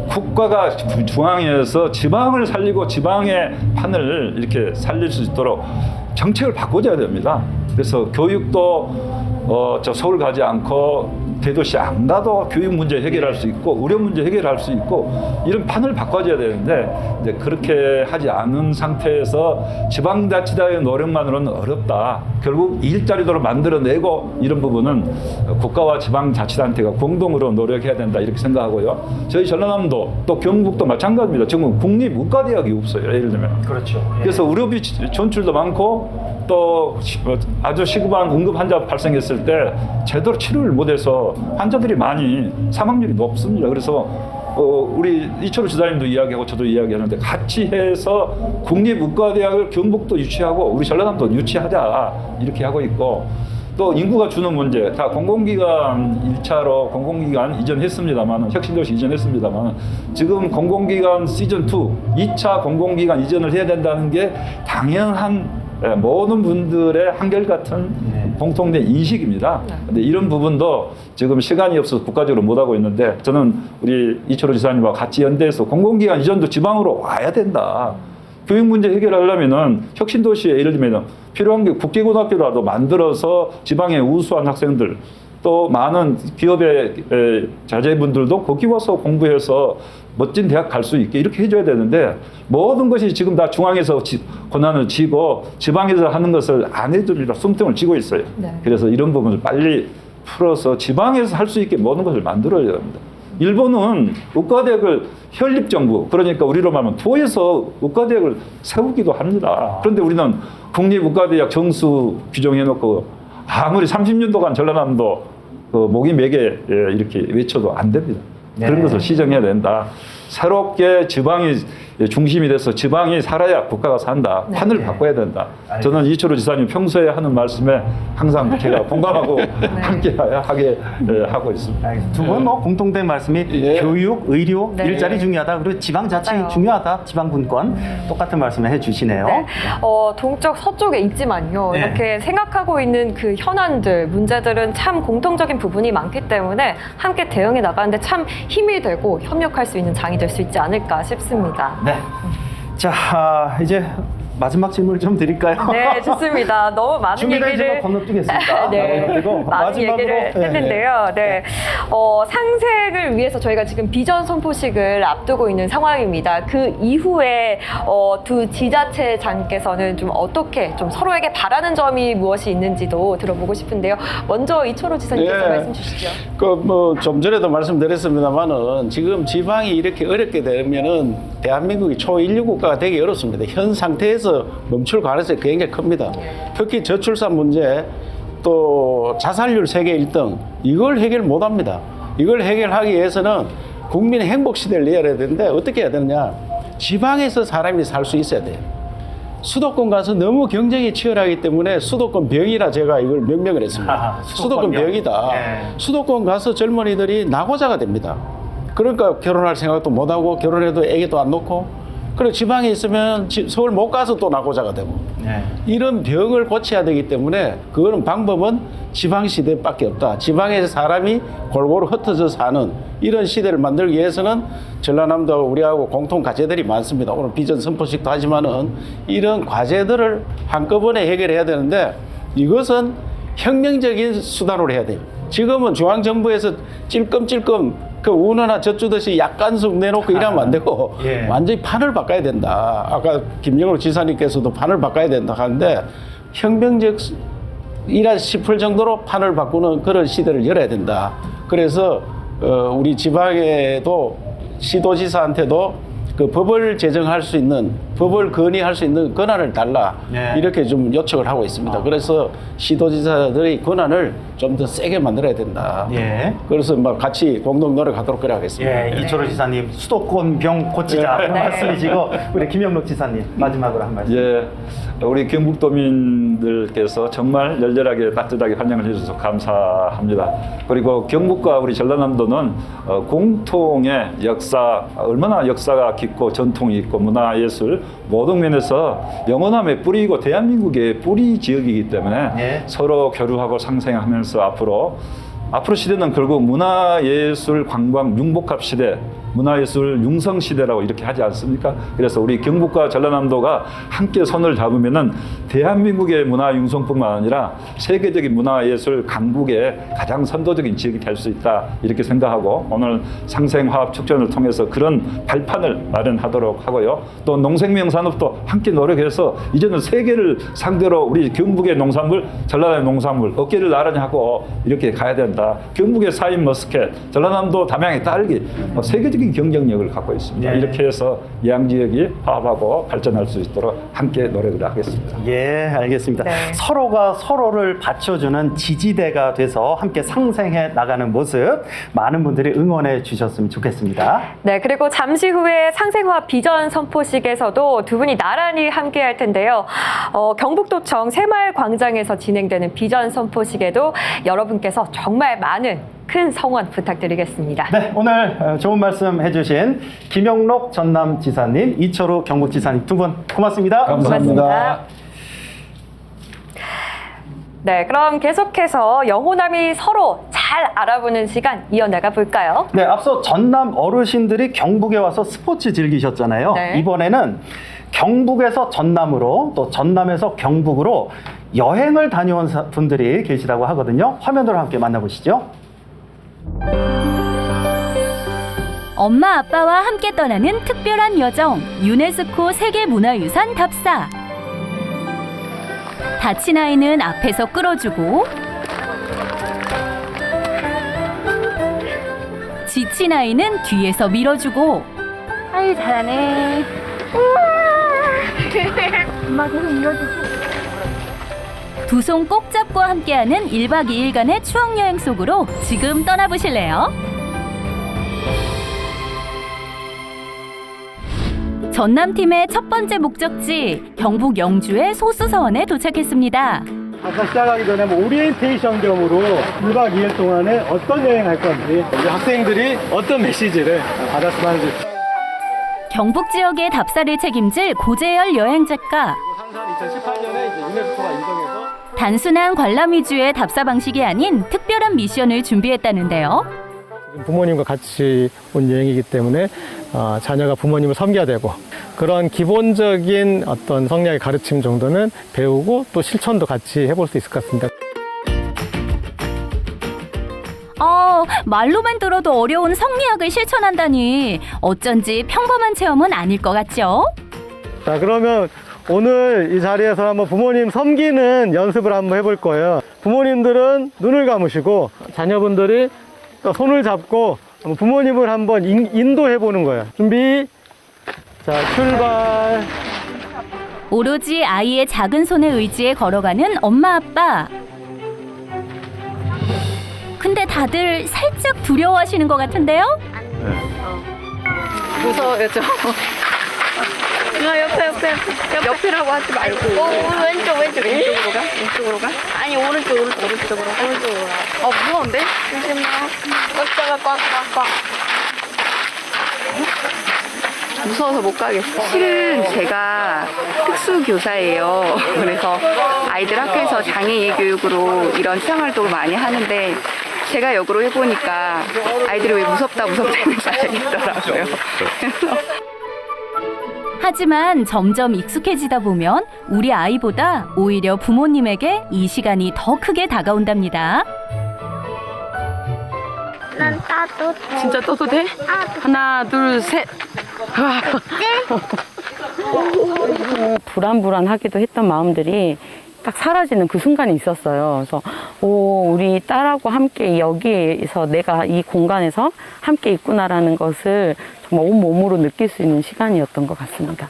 Speaker 20: 국가가 중앙에서 지방을 살리고 지방의 판을 이렇게 살릴 수 있도록 정책을 바꿔줘야 됩니다. 그래서 교육도 저 서울 가지 않고 대도시 안 가도 교육 문제 해결할 수 있고 의료 문제 해결할 수 있고 이런 판을 바꿔줘야 되는데 이제 그렇게 하지 않은 상태에서 지방자치단의 노력만으로는 어렵다. 결국 일자리도 만들어내고 이런 부분은 국가와 지방자치단체가 공동으로 노력해야 된다 이렇게 생각하고요. 저희 전라남도 또 경북도 마찬가지입니다. 지금 국립의과대학이 없어요. 예를 들면.
Speaker 1: 그렇죠.
Speaker 20: 그래서 의료비 전출도 많고 또 아주 시급한 응급 환자 발생했을 때 제대로 치료를 못해서 환자들이 많이 사망률이 높습니다. 그래서 우리 이철호 지사님도 이야기하고 저도 이야기하는데 같이 해서 국립의과대학을 경북도 유치하고 우리 전라남도 유치하자 이렇게 하고 있고 또 인구가 주는 문제 다 공공기관 1차로 공공기관 이전했습니다만 혁신도시 이전했습니다만 지금 공공기관 시즌2 2차 공공기관 이전을 해야 된다는 게 당연한 모든 분들의 한결같은 공통된 인식입니다. 근데 이런 부분도 지금 시간이 없어서 국가적으로 못하고 있는데 저는 우리 이철호 지사님과 같이 연대해서 공공기관 이전도 지방으로 와야 된다. 교육 문제 해결하려면은 혁신도시에 예를 들면 필요한 게 국제고등학교라도 만들어서 지방의 우수한 학생들 또 많은 기업의 자제분들도 거기 와서 공부해서 멋진 대학 갈 수 있게 이렇게 해줘야 되는데 모든 것이 지금 다 중앙에서 권한을 쥐고 지방에서 하는 것을 안 해주리라 숨통을 쥐고 있어요. 그래서 이런 부분을 빨리 풀어서 지방에서 할 수 있게 모든 것을 만들어야 합니다. 일본은 의과대학을 현립정부, 그러니까 우리로 말하면 도에서 의과대학을 세우기도 합니다. 그런데 우리는 국립의과대학 정수 규정해놓고 아무리 30년 동안 전라남도 목이 매개 이렇게 외쳐도 안 됩니다. 그런 것을 시정해야 된다. 새롭게 지방이 중심이 돼서 지방이 살아야 국가가 산다. 판을 바꿔야 된다. 저는 이철호 지사님 평소에 하는 말씀에 항상 제가 공감하고 함께 하게 하고 있습니다.
Speaker 1: 두 분 뭐 공통된 말씀이 교육, 의료, 일자리 중요하다. 그리고 지방자치 중요하다. 지방분권 똑같은 말씀을 해주시네요.
Speaker 2: 동쪽, 서쪽에 있지만요. 이렇게 생각하고 있는 그 현안들, 문제들은 참 공통적인 부분이 많기 때문에 함께 대응해 나가는데 참 힘이 되고 협력할 수 있는 장이 될 수 있지 않을까 싶습니다.
Speaker 1: 자, 이제 마지막 질문을 좀 드릴까요?
Speaker 2: 네, 좋습니다. 너무 많은
Speaker 1: 준비된
Speaker 2: 얘기를
Speaker 1: 질문 건너뛰겠습니다.
Speaker 2: 네,
Speaker 1: 그리고
Speaker 2: 많은 얘기를
Speaker 1: 네,
Speaker 2: 했는데요. 네, 상생을 위해서 저희가 지금 비전 선포식을 앞두고 있는 상황입니다. 그 이후에 두 지자체장께서는 좀 어떻게 좀 서로에게 바라는 점이 무엇이 있는지도 들어보고 싶은데요. 먼저 이철호 지사님께서 말씀 주시죠.
Speaker 21: 좀 전에도 말씀드렸습니다만은 지금 지방이 이렇게 어렵게 되면은 대한민국이 초인류 국가가 되기 어렵습니다. 현 상태에서 멈출 가능성이 굉장히 큽니다. 특히 저출산 문제, 또 자살률 세계 1등, 이걸 해결 못 합니다. 이걸 해결하기 위해서는 국민의 행복 시대를 이어야 되는데 어떻게 해야 되느냐? 지방에서 사람이 살 수 있어야 돼요. 수도권 가서 너무 경쟁이 치열하기 때문에 수도권 병이라 제가 이걸 명명을 했습니다. 수도권 병이다. 수도권 가서 젊은이들이 낙오자가 됩니다. 그러니까 결혼할 생각도 못 하고 결혼해도 애기도 안 놓고, 그리고 지방에 있으면 서울 못 가서 또 낙오자가 되고, 이런 병을 고쳐야 되기 때문에 그거는 방법은 지방 시대밖에 없다. 지방에서 사람이 골고루 흩어져 사는 이런 시대를 만들기 위해서는 전라남도 우리하고 공통 과제들이 많습니다. 오늘 비전 선포식도 하지만은 이런 과제들을 한꺼번에 해결해야 되는데 이것은 혁명적인 수단으로 해야 돼요. 지금은 중앙정부에서 찔끔찔끔 그 운하나 젖주듯이 약간씩 내놓고 이러면 안 되고 완전히 판을 바꿔야 된다. 아까 김영록 지사님께서도 판을 바꿔야 된다 하는데 혁명적이라 싶을 정도로 판을 바꾸는 그런 시대를 열어야 된다. 그래서 우리 지방에도 시도지사한테도 그 법을 제정할 수 있는, 법을 건의할 수 있는 권한을 달라, 이렇게 좀 요청을 하고 있습니다. 그래서 시도지사들의 권한을 좀 더 세게 만들어야 된다. 그래서 막 같이 공동 노력하도록 그래 하겠습니다.
Speaker 1: 이철호 지사님 수도권 병 고치자 말씀이시고, 우리 김영록 지사님 마지막으로 한 말씀.
Speaker 20: 우리 경북도민들께서 정말 열렬하게 따뜻하게 환영을 해주셔서 감사합니다. 그리고 경북과 우리 전라남도는 공통의 역사, 얼마나 역사가 깊고 전통이 있고 문화예술 모든 면에서 영원함의 뿌리이고 대한민국의 뿌리 지역이기 때문에 서로 교류하고 상생하면서 앞으로 시대는 결국 문화예술 관광 융복합 시대, 문화예술 융성 시대라고 이렇게 하지 않습니까? 그래서 우리 경북과 전라남도가 함께 손을 잡으면은 대한민국의 문화 융성뿐만 아니라 세계적인 문화예술 강국의 가장 선도적인 지역이 될 수 있다, 이렇게 생각하고 오늘 상생화합 축전을 통해서 그런 발판을 마련하도록 하고요. 또 농생명산업도 함께 노력해서 이제는 세계를 상대로 우리 경북의 농산물, 전라남의 농산물 어깨를 나란히 하고 이렇게 가야 된다. 경북의 사인 머스켓, 전라남도 담양의 딸기, 세계적인 경쟁력을 갖고 있습니다. 이렇게 해서 양지역이 화합하고 발전할 수 있도록 함께 노력을 하겠습니다.
Speaker 1: 알겠습니다. 서로가 서로를 받쳐주는 지지대가 돼서 함께 상생해 나가는 모습 많은 분들이 응원해 주셨으면 좋겠습니다.
Speaker 2: 네, 그리고 잠시 후에 상생화 비전 선포식에서도 두 분이 나란히 함께 할 텐데요. 경북도청 새마을광장에서 진행되는 비전 선포식에도 여러분께서 정말 많은 큰 성원 부탁드리겠습니다.
Speaker 1: 네, 오늘 좋은 말씀 해주신 김영록 전남지사님, 이철호 경북지사님 두 분 고맙습니다.
Speaker 21: 감사합니다.
Speaker 2: 네, 그럼 계속해서 영호남이 서로 잘 알아보는 시간 이어나가 볼까요?
Speaker 1: 네, 앞서 전남 어르신들이 경북에 와서 스포츠 즐기셨잖아요. 이번에는 경북에서 전남으로, 또 전남에서 경북으로 여행을 다녀온 분들이 계시다고 하거든요. 화면으로 함께 만나보시죠.
Speaker 7: 엄마 아빠와 함께 떠나는 특별한 여정, 유네스코 세계문화유산 답사. 다친 아이는 앞에서 끌어주고 지친 아이는 뒤에서 밀어주고.
Speaker 10: 아유 잘하네. 엄마 계속 밀어주고.
Speaker 7: 두 손 꼭 잡고 함께하는 1박 2일간의 추억여행 속으로 지금 떠나보실래요? 전남팀의 첫 번째 목적지, 경북 영주의 소수서원에 도착했습니다.
Speaker 11: 아까 시작하기 전에 오리엔테이션 겸으로 1박 2일 동안에 어떤 여행할 건지, 우리 학생들이 어떤 메시지를 받았으면 하는지.
Speaker 7: 경북 지역의 답사를 책임질 고재열 여행작가.
Speaker 11: 항상 2018년에 이제 유네스코가 인정해서
Speaker 7: 단순한 관람 위주의 답사 방식이 아닌 특별한 미션을 준비했다는데요.
Speaker 11: 부모님과 같이 온 여행이기 때문에 자녀가 부모님을 섬겨야 되고 그런 기본적인 어떤 성리학의 가르침 정도는 배우고 또 실천도 같이 해볼 수 있을 것 같습니다.
Speaker 7: 말로만 들어도 어려운 성리학을 실천한다니 어쩐지 평범한 체험은 아닐 것 같죠?
Speaker 11: 자, 그러면 오늘 이 자리에서 한번 부모님 섬기는 연습을 한번 해볼 거예요. 부모님들은 눈을 감으시고 자녀분들이 또 손을 잡고 부모님을 한번 인도해 보는 거예요. 준비. 자, 출발.
Speaker 7: 오로지 아이의 작은 손의 의지에 걸어가는 엄마 아빠. 근데 다들 살짝 두려워하시는 것 같은데요?
Speaker 2: 무서워요, 저. 옆이라고 하지 말고. 왼쪽으로 가? 왼쪽으로 가? 아니, 오른쪽으로 가. 무서운데? 조심해요. 꽉. 무서워서 못 가겠어. 실은 제가 특수교사예요. 그래서 아이들 학교에서 장애인 교육으로 이런 체험활동을 많이 하는데 제가 역으로 해보니까 아이들이 왜 무섭다 하면서 있더라고요.
Speaker 7: 하지만 점점 익숙해지다 보면 우리 아이보다 오히려 부모님에게 이 시간이 더 크게 다가온답니다.
Speaker 19: 난 따도 돼.
Speaker 2: 진짜 떠도 돼? 하나, 둘, 셋.
Speaker 5: 불안하기도 했던 마음들이 딱 사라지는 그 순간이 있었어요. 그래서 우리 딸하고 함께 여기에서 내가 이 공간에서 함께 있구나라는 것을 정말 온몸으로 느낄 수 있는 시간이었던 것 같습니다.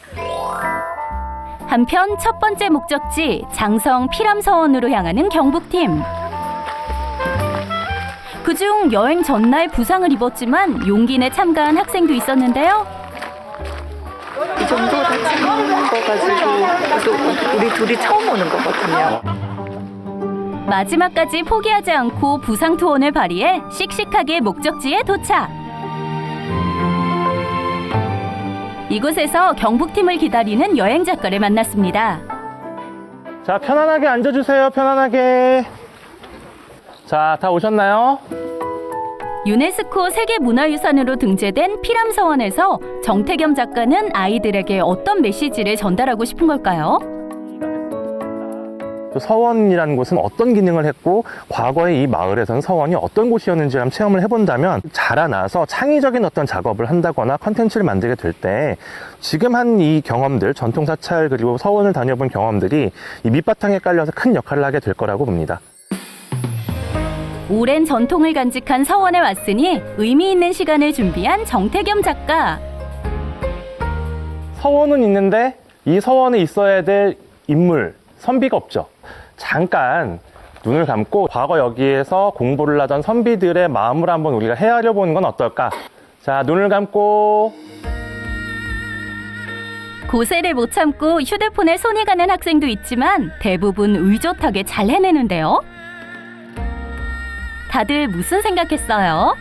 Speaker 7: 한편 첫 번째 목적지 장성 피람서원으로 향하는 경북팀. 그중 여행 전날 부상을 입었지만 용기 내 참가한 학생도 있었는데요.
Speaker 2: 이 정도 다친 거 가지고 또 우리 둘이 처음 오는 거거든요.
Speaker 7: 마지막까지 포기하지 않고 부상 투혼을 발휘해 씩씩하게 목적지에 도착. 이곳에서 경북팀을 기다리는 여행 작가를 만났습니다.
Speaker 11: 자, 편안하게 앉아주세요. 편안하게. 자, 다 오셨나요?
Speaker 7: 유네스코 세계문화유산으로 등재된 피람서원에서 정태겸 작가는 아이들에게 어떤 메시지를 전달하고 싶은 걸까요?
Speaker 22: 서원이라는 곳은 어떤 기능을 했고 과거에 이 마을에서는 서원이 어떤 곳이었는지 한번 체험을 해본다면 자라나서 창의적인 어떤 작업을 한다거나 컨텐츠를 만들게 될 때 지금 한 이 경험들, 전통사찰 그리고 서원을 다녀본 경험들이 이 밑바탕에 깔려서 큰 역할을 하게 될 거라고 봅니다.
Speaker 7: 오랜 전통을 간직한 서원에 왔으니 의미 있는 시간을 준비한 정태겸 작가.
Speaker 22: 서원은 있는데 이 서원에 있어야 될 인물, 선비가 없죠. 잠깐 눈을 감고 과거 여기에서 공부를 하던 선비들의 마음을 한번 우리가 헤아려 보는 건 어떨까? 자, 눈을 감고.
Speaker 7: 고세를 못 참고 휴대폰에 손이 가는 학생도 있지만 대부분 의젓하게 잘 해내는데요. 다들 무슨 생각했어요?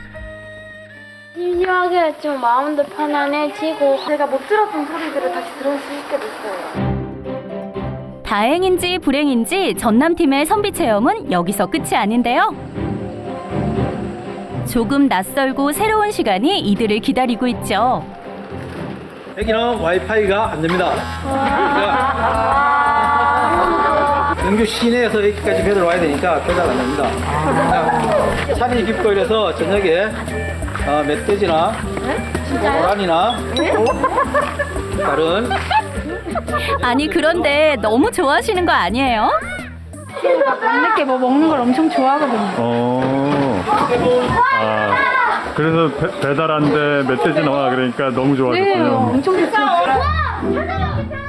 Speaker 19: 심심하게 좀 마음도 편안해지고 제가 못 들었던 소리들을 다시 들을 수 있게 됐어요.
Speaker 7: 다행인지 불행인지 전남팀의 선비 체험은 여기서 끝이 아닌데요. 조금 낯설고 새로운 시간이 이들을 기다리고 있죠.
Speaker 6: 여기는 와이파이가 안 됩니다. 영주 시내에서 여기까지 배달 와야 되니까 배달 안 됩니다. 산이 깊고 이래서 저녁에 멧돼지나 고라니나 다른
Speaker 7: 아니 그런데 너무 좋아하시는 거 아니에요?
Speaker 19: 밤늦게 뭐 먹는 걸 엄청 좋아하거든요.
Speaker 23: 그래서 배달 안 돼 멧돼지 나와 그러니까 너무 좋아졌군요.
Speaker 19: 엄청 좋죠.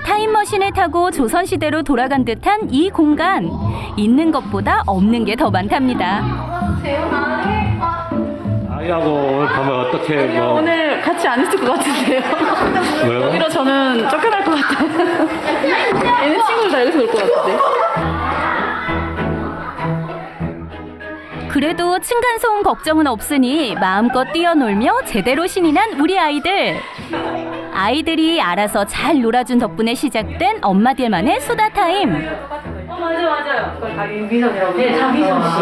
Speaker 7: 타임머신을 타고 조선시대로 돌아간 듯한 이 공간. 있는 것보다 없는 게 더 많답니다.
Speaker 23: 아이하고 가면 어떻게
Speaker 24: 오늘 같이 안 있을 것 같은데요.
Speaker 23: 왜요?
Speaker 24: 오히려 저는 쫓겨날 것 같아요. 얘는 친구들 다 여기서 놀 것 같은데.
Speaker 7: 그래도 층간소음 걱정은 없으니 마음껏 뛰어놀며 제대로 신이 난 우리 아이들. 아이들이 알아서 잘 놀아준 덕분에 시작된 엄마들만의 수다 타임.
Speaker 24: 맞아요. 그걸 자기 미선이라고. 네, 자기선 씨.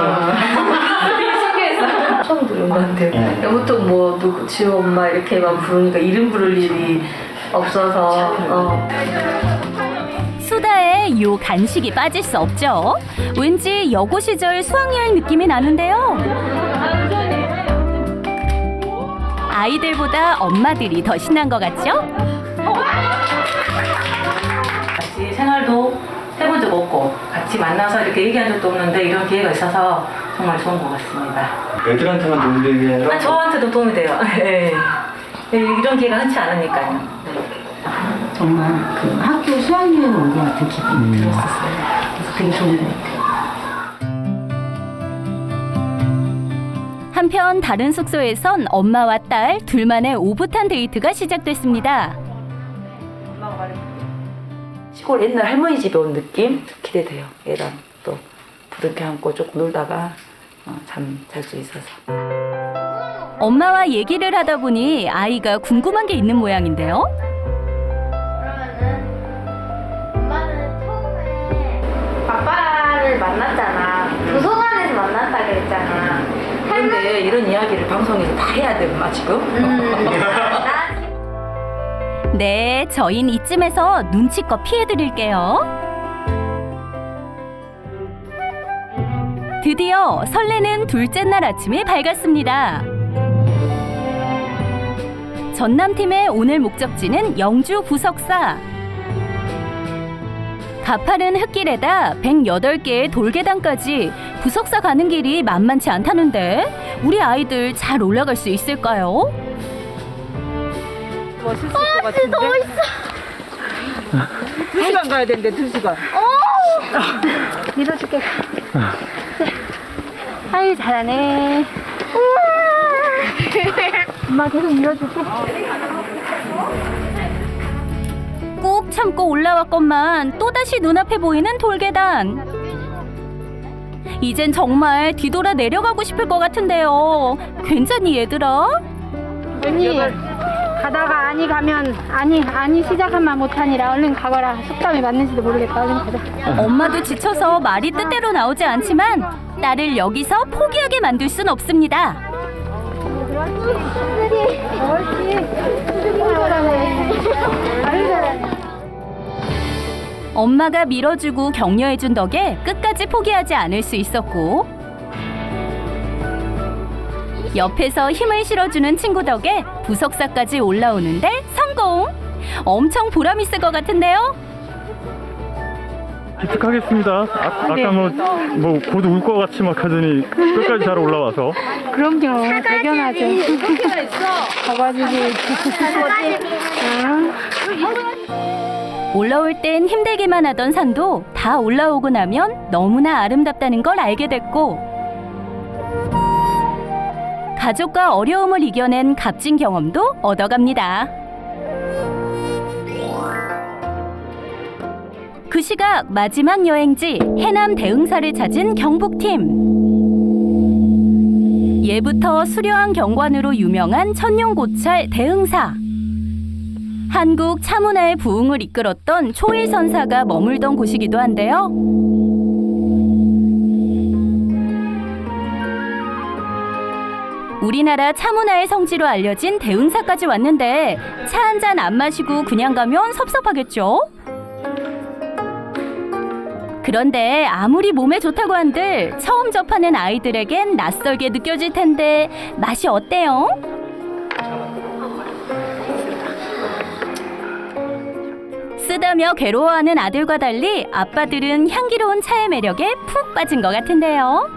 Speaker 24: 모르겠어요. 처음 들은 것 같아요. 보통 뭐 누구 지호 엄마 이렇게만 부르니까 이름 부를 일이 없어서.
Speaker 7: 수다에 요 간식이 빠질 수 없죠. 왠지 여고 시절 수학여행 느낌이 나는데요. 아이들보다 엄마들이 더 신난 것 같죠?
Speaker 8: 같이 생활도 해본 적 없고 같이 만나서 이렇게 얘기한 적도 없는데 이런 기회가 있어서 정말 좋은 것 같습니다.
Speaker 9: 애들한테만 도움이 되게 아니라
Speaker 8: 저한테도 도움이 돼요. 네. 이런 기회가 흔치 않으니까요.
Speaker 12: 정말 그 학교 수학여행 온 것 같은 기분이 들었었어요. 그래서 되게 좋은 것 같아요.
Speaker 7: 한편 다른 숙소에선 엄마와 딸 둘만의 오붓한 데이트가 시작됐습니다.
Speaker 8: 시골 옛날 할머니 집에 온 느낌 기대돼요. 얘랑 또 부둥켜 안고 조금 놀다가 잠 잘 수 있어서.
Speaker 7: 엄마와 얘기를 하다 보니 아이가 궁금한 게 있는 모양인데요.
Speaker 19: 아빠를 만났잖아. 도서관에서 만났다 그랬잖아.
Speaker 8: 그런데 이런 이야기를 방송에서 다 해야 돼, 엄마 지금?
Speaker 7: 네, 저흰 이쯤에서 눈치껏 피해드릴게요. 드디어 설레는 둘째 날 아침이 밝았습니다. 전남팀의 오늘 목적지는 영주 부석사. 가파른 흙길에다 108개의 돌계단까지 부석사 가는 길이 만만치 않다는데 우리 아이들 잘 올라갈 수 있을까요?
Speaker 16: 멋있을 것 같은데?
Speaker 19: 너무 멋있어.
Speaker 16: 2시간 가야 되는데 2시간.
Speaker 19: 믿어줄게. 아유 잘하네. 엄마 계속 밀어줄게.
Speaker 7: 꾹 참고 올라왔건만 또다시 눈앞에 보이는 돌계단. 이젠 정말 뒤돌아 내려가고 싶을 것 같은데요. 괜찮니 얘들아?
Speaker 19: 언니 가다가 아니 가면 아니 시작하면 못하니라 얼른 가거라. 속담이 맞는지도 모르겠다. 얼른 가자.
Speaker 7: 엄마도 지쳐서 말이 뜻대로 나오지 않지만 딸을 여기서 포기하게 만들 순 없습니다. 엄마가 밀어주고 격려해준 덕에 끝까지 포기하지 않을 수 있었고 옆에서 힘을 실어주는 친구 덕에 부석사까지 올라오는데 성공! 엄청 보람 있을 것 같은데요?
Speaker 23: 기특하겠습니다. 아까 뭐 곧 울 것 같이 막 하더니 끝까지 잘 올라와서.
Speaker 19: 그럼요. 대견하죠. 가봐주지.
Speaker 7: 올라올 땐 힘들기만 하던 산도 다 올라오고 나면 너무나 아름답다는 걸 알게 됐고 가족과 어려움을 이겨낸 값진 경험도 얻어갑니다. 그 시각 마지막 여행지 해남 대흥사를 찾은 경북팀. 예부터 수려한 경관으로 유명한 천룡고찰 대흥사. 한국 차문화의 부흥을 이끌었던 초일선사가 머물던 곳이기도 한데요. 우리나라 차문화의 성지로 알려진 대흥사까지 왔는데 차 한 잔 안 마시고 그냥 가면 섭섭하겠죠? 그런데 아무리 몸에 좋다고 한들 처음 접하는 아이들에겐 낯설게 느껴질 텐데 맛이 어때요? 쓰다며 괴로워하는 아들과 달리 아빠들은 향기로운 차의 매력에 푹 빠진 것 같은데요.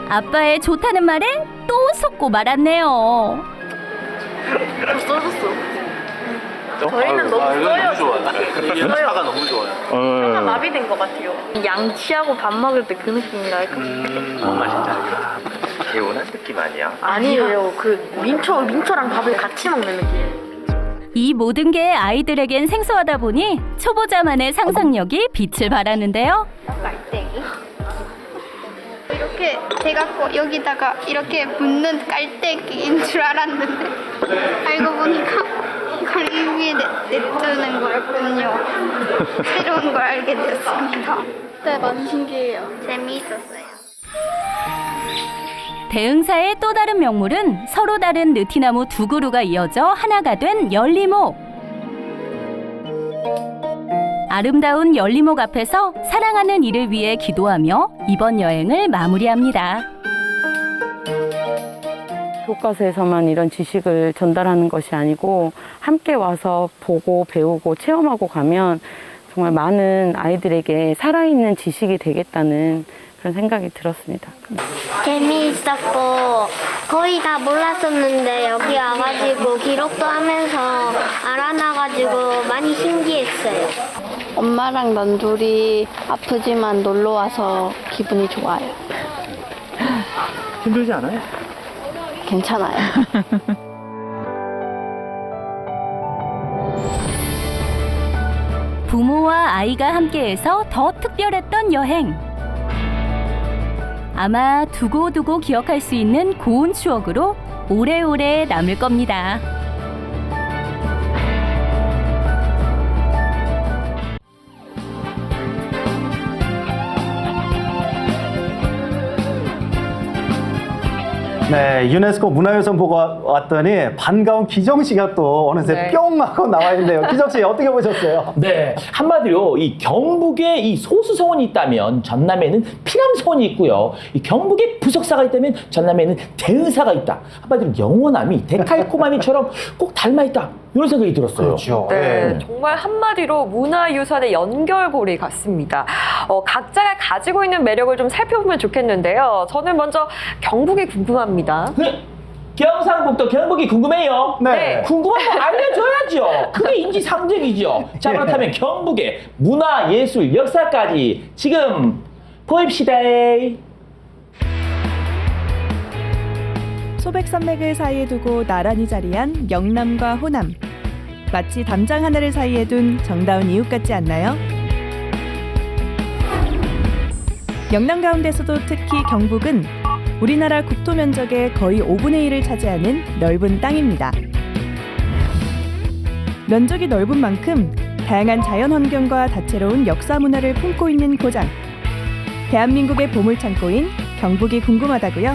Speaker 7: 아빠의 좋다는 말에 또 속고 말았네요.
Speaker 24: 써줬어. 저희는 너무 써요.
Speaker 9: 연차가 너무 좋아요.
Speaker 24: 혀가 마비된 것 같아요. 양치하고 밥 먹을 때 그 느낌이랄까.
Speaker 9: 정말 진짜 개운한 느낌 아니야?
Speaker 24: 아니에요. 그 민초랑 밥을 같이 먹는 느낌.
Speaker 7: 이 모든 게 아이들에겐 생소하다 보니 초보자만의 상상력이 빛을 발하는데요.
Speaker 19: 깔때기. 이렇게 돼갖고 여기다가 이렇게 붓는 깔때기인 줄 알았는데 알고 보니까 다리 위에 내뜨는 거였군요. 새로운 걸 알게 되었습니다. 네, 많이 신기해요. 재미있었어요.
Speaker 7: 대흥사의 또 다른 명물은 서로 다른 느티나무 두 그루가 이어져 하나가 된 열리목. 아름다운 열리목 앞에서 사랑하는 이를 위해 기도하며 이번 여행을 마무리합니다.
Speaker 5: 교과서에서만 이런 지식을 전달하는 것이 아니고 함께 와서 보고 배우고 체험하고 가면 정말 많은 아이들에게 살아있는 지식이 되겠다는 그런 생각이 들었습니다.
Speaker 19: 재미있었고 거의 다 몰랐었는데 여기 와가지고 기록도 하면서 알아놔가지고 많이 신기했어요. 엄마랑 난둘이 아프지만 놀러와서 기분이 좋아요.
Speaker 23: 힘들지 않아요?
Speaker 19: 괜찮아요.
Speaker 7: 부모와 아이가 함께해서 더 특별했던 여행. 아마 두고두고 기억할 수 있는 고운 추억으로 오래오래 남을 겁니다.
Speaker 1: 네, 유네스코 문화유산 보고 왔더니 반가운 기정 씨가 또 어느새
Speaker 3: 네.
Speaker 1: 뿅 하고 나와 있네요. 기정 씨 어떻게 보셨어요?
Speaker 3: 네, 한마디로 이 경북에 이 소수서원이 있다면 전남에는 피남서원이 있고요. 이 경북에 부석사가 있다면 전남에는 대흥사가 있다. 한마디로 영원함이 데칼코마니처럼 꼭 닮아있다. 이런 생각이 들었어요.
Speaker 1: 그렇죠.
Speaker 2: 네, 정말 한마디로 문화유산의 연결고리 같습니다. 각자가 가지고 있는 매력을 좀 살펴보면 좋겠는데요. 저는 먼저 경북이 궁금합니다.
Speaker 3: 경상북도 경북이 궁금해요?
Speaker 2: 네.
Speaker 3: 궁금한 거 알려줘야죠. 그게 인지상정이죠. 자, 그렇다면 경북의 문화, 예술, 역사까지 지금 보입시다.
Speaker 4: 소백산맥을 사이에 두고 나란히 자리한 영남과 호남. 마치 담장 하나를 사이에 둔 정다운 이웃 같지 않나요? 영남 가운데서도 특히 경북은 우리나라 국토 면적의 거의 5분의 1을 차지하는 넓은 땅입니다. 면적이 넓은 만큼 다양한 자연 환경과 다채로운 역사 문화를 품고 있는 고장. 대한민국의 보물창고인 경북이 궁금하다고요?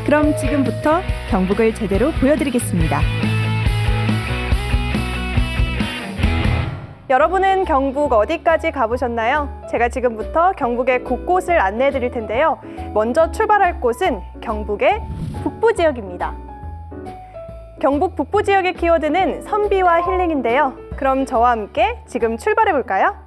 Speaker 4: 그럼 지금부터 경북을 제대로 보여드리겠습니다.
Speaker 13: 여러분은 경북 어디까지 가보셨나요? 제가 지금부터 경북의 곳곳을 안내해 드릴 텐데요. 먼저 출발할 곳은 경북의 북부 지역입니다. 경북 북부 지역의 키워드는 선비와 힐링인데요. 그럼 저와 함께 지금 출발해 볼까요?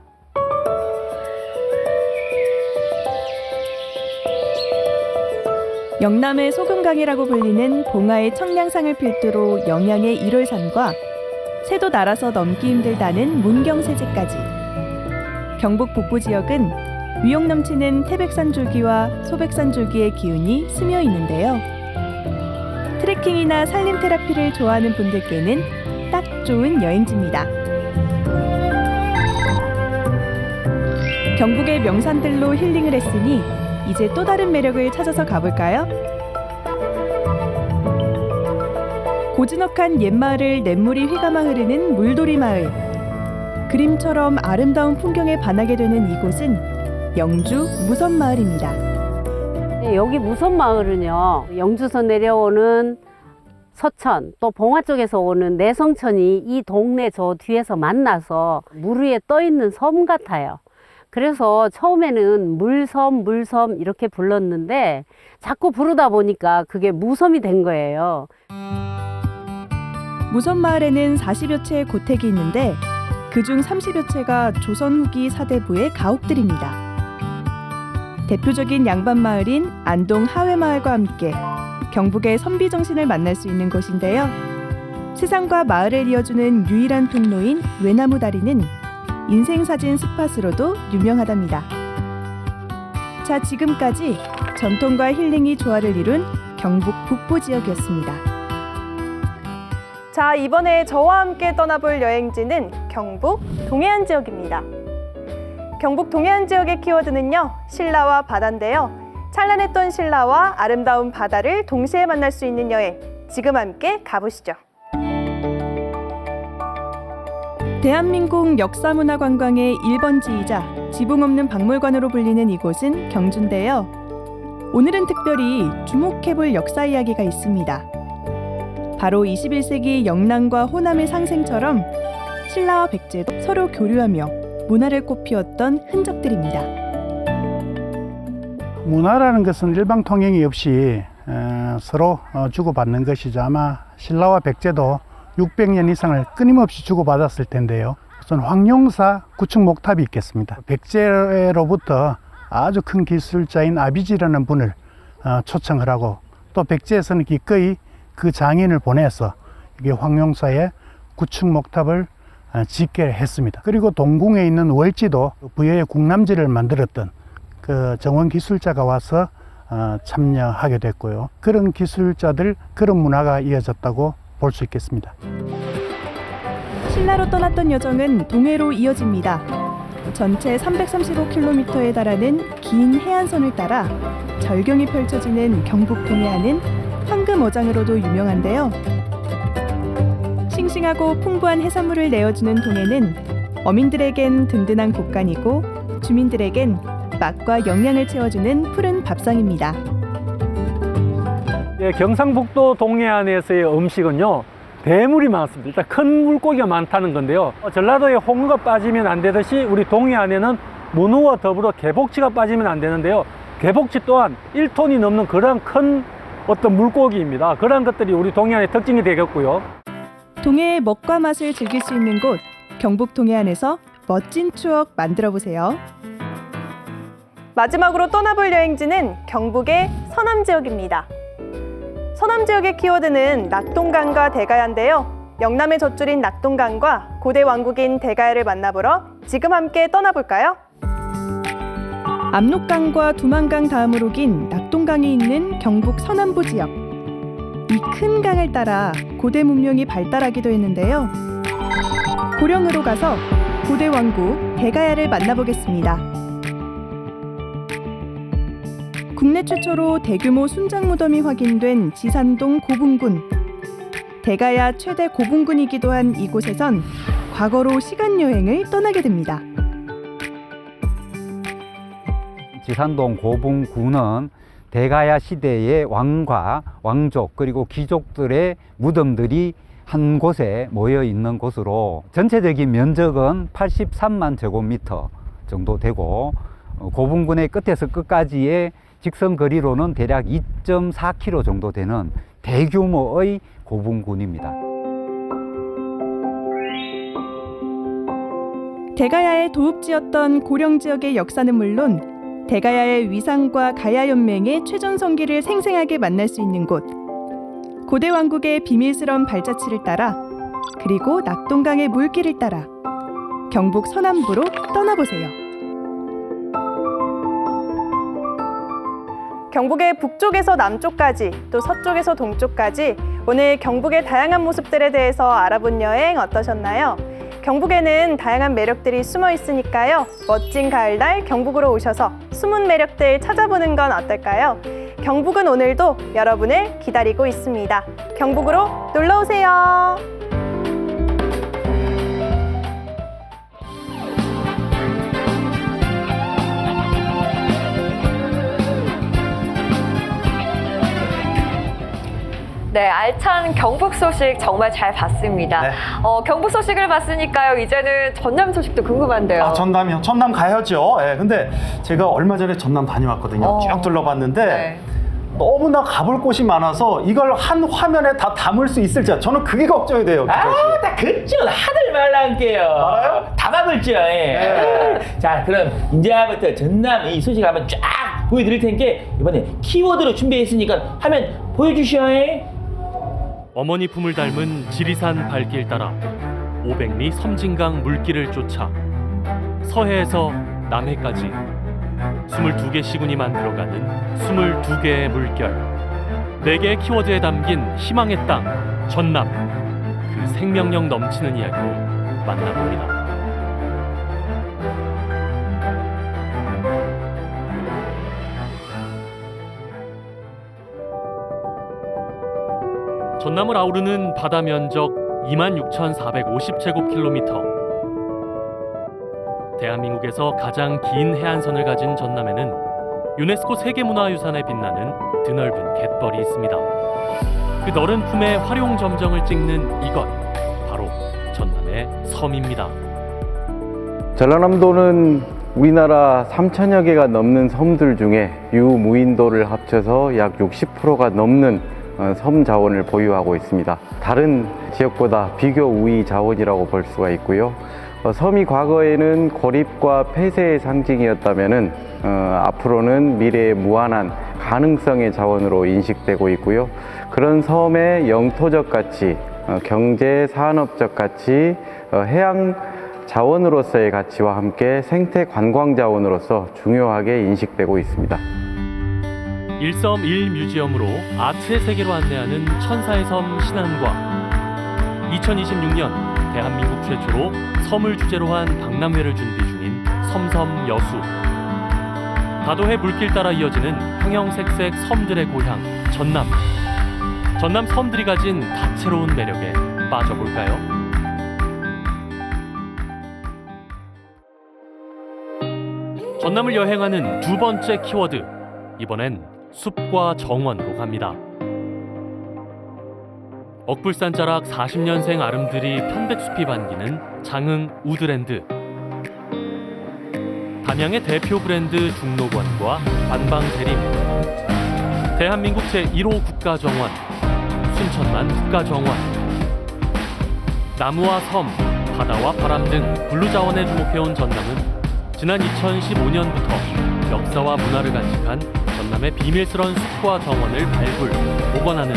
Speaker 13: 영남의 소금강이라고 불리는 봉화의 청량상을 필두로 영양의 일월산과 새도 날아서 넘기 힘들다는 문경세제까지. 경북 북부 지역은 위용 넘치는 태백산 줄기와 소백산 줄기의 기운이 스며 있는데요. 트레킹이나 산림 테라피를 좋아하는 분들께는 딱 좋은 여행지입니다. 경북의 명산들로 힐링을 했으니 이제 또 다른 매력을 찾아서 가볼까요? 고즈넉한 옛마을을 냇물이 휘감아 흐르는 물돌이 마을. 그림처럼 아름다운 풍경에 반하게 되는 이곳은 영주 무선마을입니다.
Speaker 15: 여기 무선마을은요, 영주에서 내려오는 서천, 또 봉화 쪽에서 오는 내성천이 이 동네 저 뒤에서 만나서 물 위에 떠 있는 섬 같아요. 그래서 처음에는 물섬 이렇게 불렀는데 자꾸 부르다 보니까 그게 무섬이 된 거예요.
Speaker 4: 무선마을에는 40여 채의 고택이 있는데 그중 30여 채가 조선 후기 사대부의 가옥들입니다. 대표적인 양반마을인 안동 하회마을과 함께 경북의 선비정신을 만날 수 있는 곳인데요. 세상과 마을을 이어주는 유일한 통로인 외나무 다리는 인생사진 스팟으로도 유명하답니다. 자, 지금까지 전통과 힐링이 조화를 이룬 경북 북부 지역이었습니다.
Speaker 13: 자, 이번에 저와 함께 떠나볼 여행지는 경북 동해안 지역입니다. 경북 동해안 지역의 키워드는요, 신라와 바다인데요. 찬란했던 신라와 아름다운 바다를 동시에 만날 수 있는 여행, 지금 함께 가보시죠. 대한민국 역사문화관광의 1번지이자 지붕 없는 박물관으로 불리는 이곳은 경주인데요. 오늘은 특별히 주목해볼 역사 이야기가 있습니다. 바로 21세기 영남과 호남의 상생처럼 신라와 백제도 서로 교류하며 문화를 꽃피웠던 흔적들입니다.
Speaker 14: 문화라는 것은 일방통행이 없이 서로 주고받는 것이죠. 아마 신라와 백제도 600년 이상을 끊임없이 주고받았을 텐데요. 우선 황룡사 구축 목탑이 있겠습니다. 백제로부터 아주 큰 기술자인 아비지라는 분을 초청을 하고, 또 백제에서는 기꺼이 그 장인을 보내서 이게 황룡사의 구축 목탑을 짓게 했습니다. 그리고 동궁에 있는 월지도 부여의 궁남지를 만들었던 그 정원 기술자가 와서 참여하게 됐고요. 그런 기술자들, 그런 문화가 이어졌다고 볼 수 있겠습니다.
Speaker 13: 신라로 떠났던 여정은 동해로 이어집니다. 전체 335km에 달하는 긴 해안선을 따라 절경이 펼쳐지는 경북 동해안은 황금어장으로도 유명한데요. 싱싱하고 풍부한 해산물을 내어주는 동해는 어민들에겐 든든한 곳간이고 주민들에겐 맛과 영양을 채워주는 푸른 밥상입니다.
Speaker 11: 예, 경상북도 동해안에서의 음식은요, 대물이 많습니다. 일단 큰 물고기가 많다는 건데요. 전라도에 홍어가 빠지면 안 되듯이 우리 동해안에는 문어와 더불어 개복치가 빠지면 안 되는데요. 개복치 또한 1톤이 넘는 그런 큰 어떤 물고기입니다. 그런 것들이 우리 동해안의 특징이 되겠고요.
Speaker 13: 동해의 먹과 맛을 즐길 수 있는 곳, 경북 동해안에서 멋진 추억 만들어 보세요.
Speaker 17: 마지막으로 떠나볼 여행지는 경북의 서남 지역입니다. 서남 지역의 키워드는 낙동강과 대가야인데요. 영남의 젖줄인 낙동강과 고대 왕국인 대가야를 만나보러 지금 함께 떠나볼까요?
Speaker 13: 압록강과 두만강 다음으로 긴 낙동강이 있는 경북 서남부 지역. 이 큰 강을 따라 고대 문명이 발달하기도 했는데요. 고령으로 가서 고대 왕국 대가야를 만나보겠습니다. 국내 최초로 대규모 순장 무덤이 확인된 지산동 고분군. 대가야 최대 고분군이기도 한 이곳에선 과거로 시간 여행을 떠나게 됩니다.
Speaker 18: 지산동 고분군은 대가야 시대의 왕과 왕족 그리고 귀족들의 무덤들이 한 곳에 모여 있는 곳으로 전체적인 면적은 83만 제곱미터 정도 되고 고분군의 끝에서 끝까지의 직선 거리로는 대략 2.4km 정도 되는 대규모의 고분군입니다.
Speaker 13: 대가야의 도읍지였던 고령 지역의 역사는 물론 대가야의 위상과 가야연맹의 최전성기를 생생하게 만날 수 있는 곳, 고대 왕국의 비밀스러운 발자취를 따라 그리고 낙동강의 물길을 따라 경북 서남부로 떠나보세요.
Speaker 17: 경북의 북쪽에서 남쪽까지 또 서쪽에서 동쪽까지 오늘 경북의 다양한 모습들에 대해서 알아본 여행 어떠셨나요? 경북에는 다양한 매력들이 숨어 있으니까요. 멋진 가을날 경북으로 오셔서 숨은 매력들 찾아보는 건 어떨까요? 경북은 오늘도 여러분을 기다리고 있습니다. 경북으로 놀러 오세요.
Speaker 2: 네, 알찬 경북 소식 정말 잘 봤습니다.
Speaker 1: 네.
Speaker 2: 경북 소식을 봤으니까요. 이제는 전남 소식도 궁금한데요.
Speaker 1: 아, 전남이요? 전남 가야죠. 예, 근데 제가 얼마 전에 전남 다녀왔거든요. 쭉 둘러봤는데
Speaker 2: 네.
Speaker 1: 너무나 가볼 곳이 많아서 이걸 한 화면에 다 담을 수 있을지 저는 그게 걱정이 돼요.
Speaker 3: 다 그죠. 하들 말랑게요.
Speaker 1: 알아요?
Speaker 3: 다 가볼죠. 예. 자, 그럼 이제부터 전남 이 소식 한번 쫙 보여드릴 테니까 이번에 키워드로 준비했으니까 화면 보여주시오.
Speaker 20: 어머니 품을 닮은 지리산 발길 따라 500리 섬진강 물길을 쫓아 서해에서 남해까지 22개 시군이 만들어가는 22개의 물결, 4개의 키워드에 담긴 희망의 땅, 전남. 그 생명력 넘치는 이야기로 만나봅니다. 전남을 아우르는 바다 면적 26,450제곱킬로미터, 대한민국에서 가장 긴 해안선을 가진 전남에는 유네스코 세계문화유산에 빛나는 드넓은 갯벌이 있습니다. 그 너른 품에 활용점정을 찍는 이것, 바로 전남의 섬입니다.
Speaker 6: 전라남도는 우리나라 3천여 개가 넘는 섬들 중에 유무인도를 합쳐서 약 60%가 넘는 섬 자원을 보유하고 있습니다. 다른 지역보다 비교 우위 자원이라고 볼 수가 있고요. 섬이 과거에는 고립과 폐쇄의 상징이었다면은 앞으로는 미래의 무한한 가능성의 자원으로 인식되고 있고요. 그런 섬의 영토적 가치, 경제 산업적 가치, 해양 자원으로서의 가치와 함께 생태 관광 자원으로서 중요하게 인식되고 있습니다.
Speaker 20: 일섬 1뮤지엄으로 아트의 세계로 안내하는 천사의 섬 신안과 2026년 대한민국 최초로 섬을 주제로 한 박람회를 준비 중인 섬섬 여수. 다도해 물길 따라 이어지는 형형색색 섬들의 고향 전남. 전남 섬들이 가진 다채로운 매력에 빠져볼까요? 전남을 여행하는 두 번째 키워드, 이번엔 숲과 정원으로 갑니다. 억불산 자락 40년생 아름드리 편백숲이 반기는 장흥 우드랜드. 담양의 대표 브랜드 중록원과 반방재림, 대한민국 제1호 국가정원, 순천만 국가정원. 나무와 섬, 바다와 바람 등 블루자원에 주목해온 전남은 지난 2015년부터 역사와 문화를 간직한 전남의 비밀스러운 숲과 정원을 발굴, 복원하는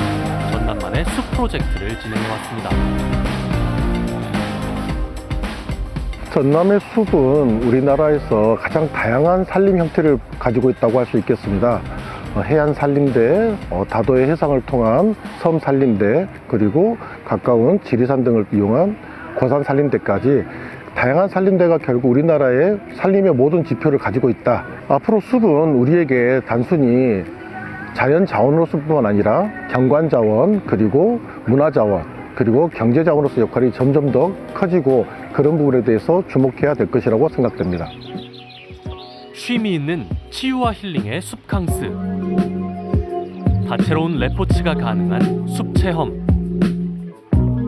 Speaker 20: 전남만의 숲 프로젝트를 진행해왔습니다.
Speaker 10: 전남의 숲은 우리나라에서 가장 다양한 산림 형태를 가지고 있다고 할 수 있겠습니다. 해안 산림대, 다도해 해상을 통한 섬 산림대, 그리고 가까운 지리산 등을 이용한 고산 산림대까지 다양한 산림대가 결국 우리나라의 산림의 모든 지표를 가지고 있다. 앞으로 숲은 우리에게 단순히 자연 자원으로서뿐만 아니라 경관 자원, 그리고 문화 자원, 그리고 경제 자원으로서 역할이 점점 더 커지고 그런 부분에 대해서 주목해야 될 것이라고 생각됩니다.
Speaker 20: 쉼이 있는 치유와 힐링의 숲캉스. 다채로운 레포츠가 가능한 숲 체험.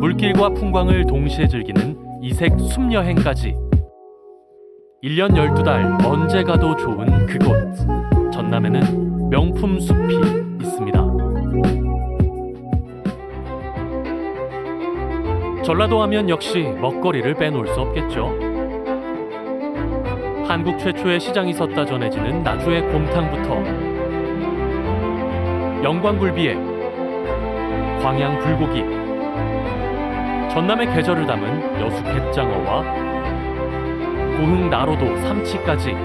Speaker 20: 물길과 풍광을 동시에 즐기는 이색 숲여행까지. 1년 12달 언제 가도 좋은 그곳. 전남에는 명품 숲이 있습니다. 전라도 하면 역시 먹거리를 빼놓을 수 없겠죠. 한국 최초의 시장이 섰다 전해지는 나주의 곰탕부터 영광굴비에 광양 불고기, 전남의 계절을 담은 여수 갯장어와 고흥 나로도 삼치까지.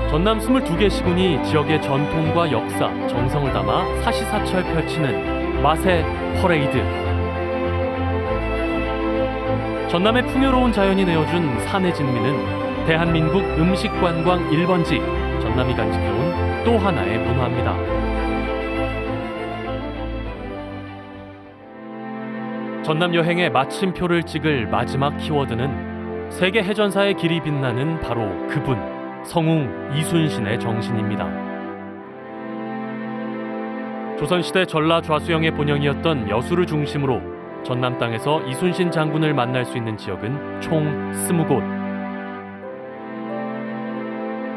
Speaker 20: 전남 22개 시군이 지역의 전통과 역사, 정성을 담아 사시사철 펼치는 맛의 퍼레이드. 전남의 풍요로운 자연이 내어준 산의 진미는 대한민국 음식관광 1번지, 전남이 간직해온 또 하나의 문화입니다. 전남 여행의 마침표를 찍을 마지막 키워드는 세계 해전사의 길이 빛나는 바로 그분, 성웅 이순신의 정신입니다. 조선시대 전라 좌수영의 본영이었던 여수를 중심으로 전남 땅에서 이순신 장군을 만날 수 있는 지역은 총 20곳.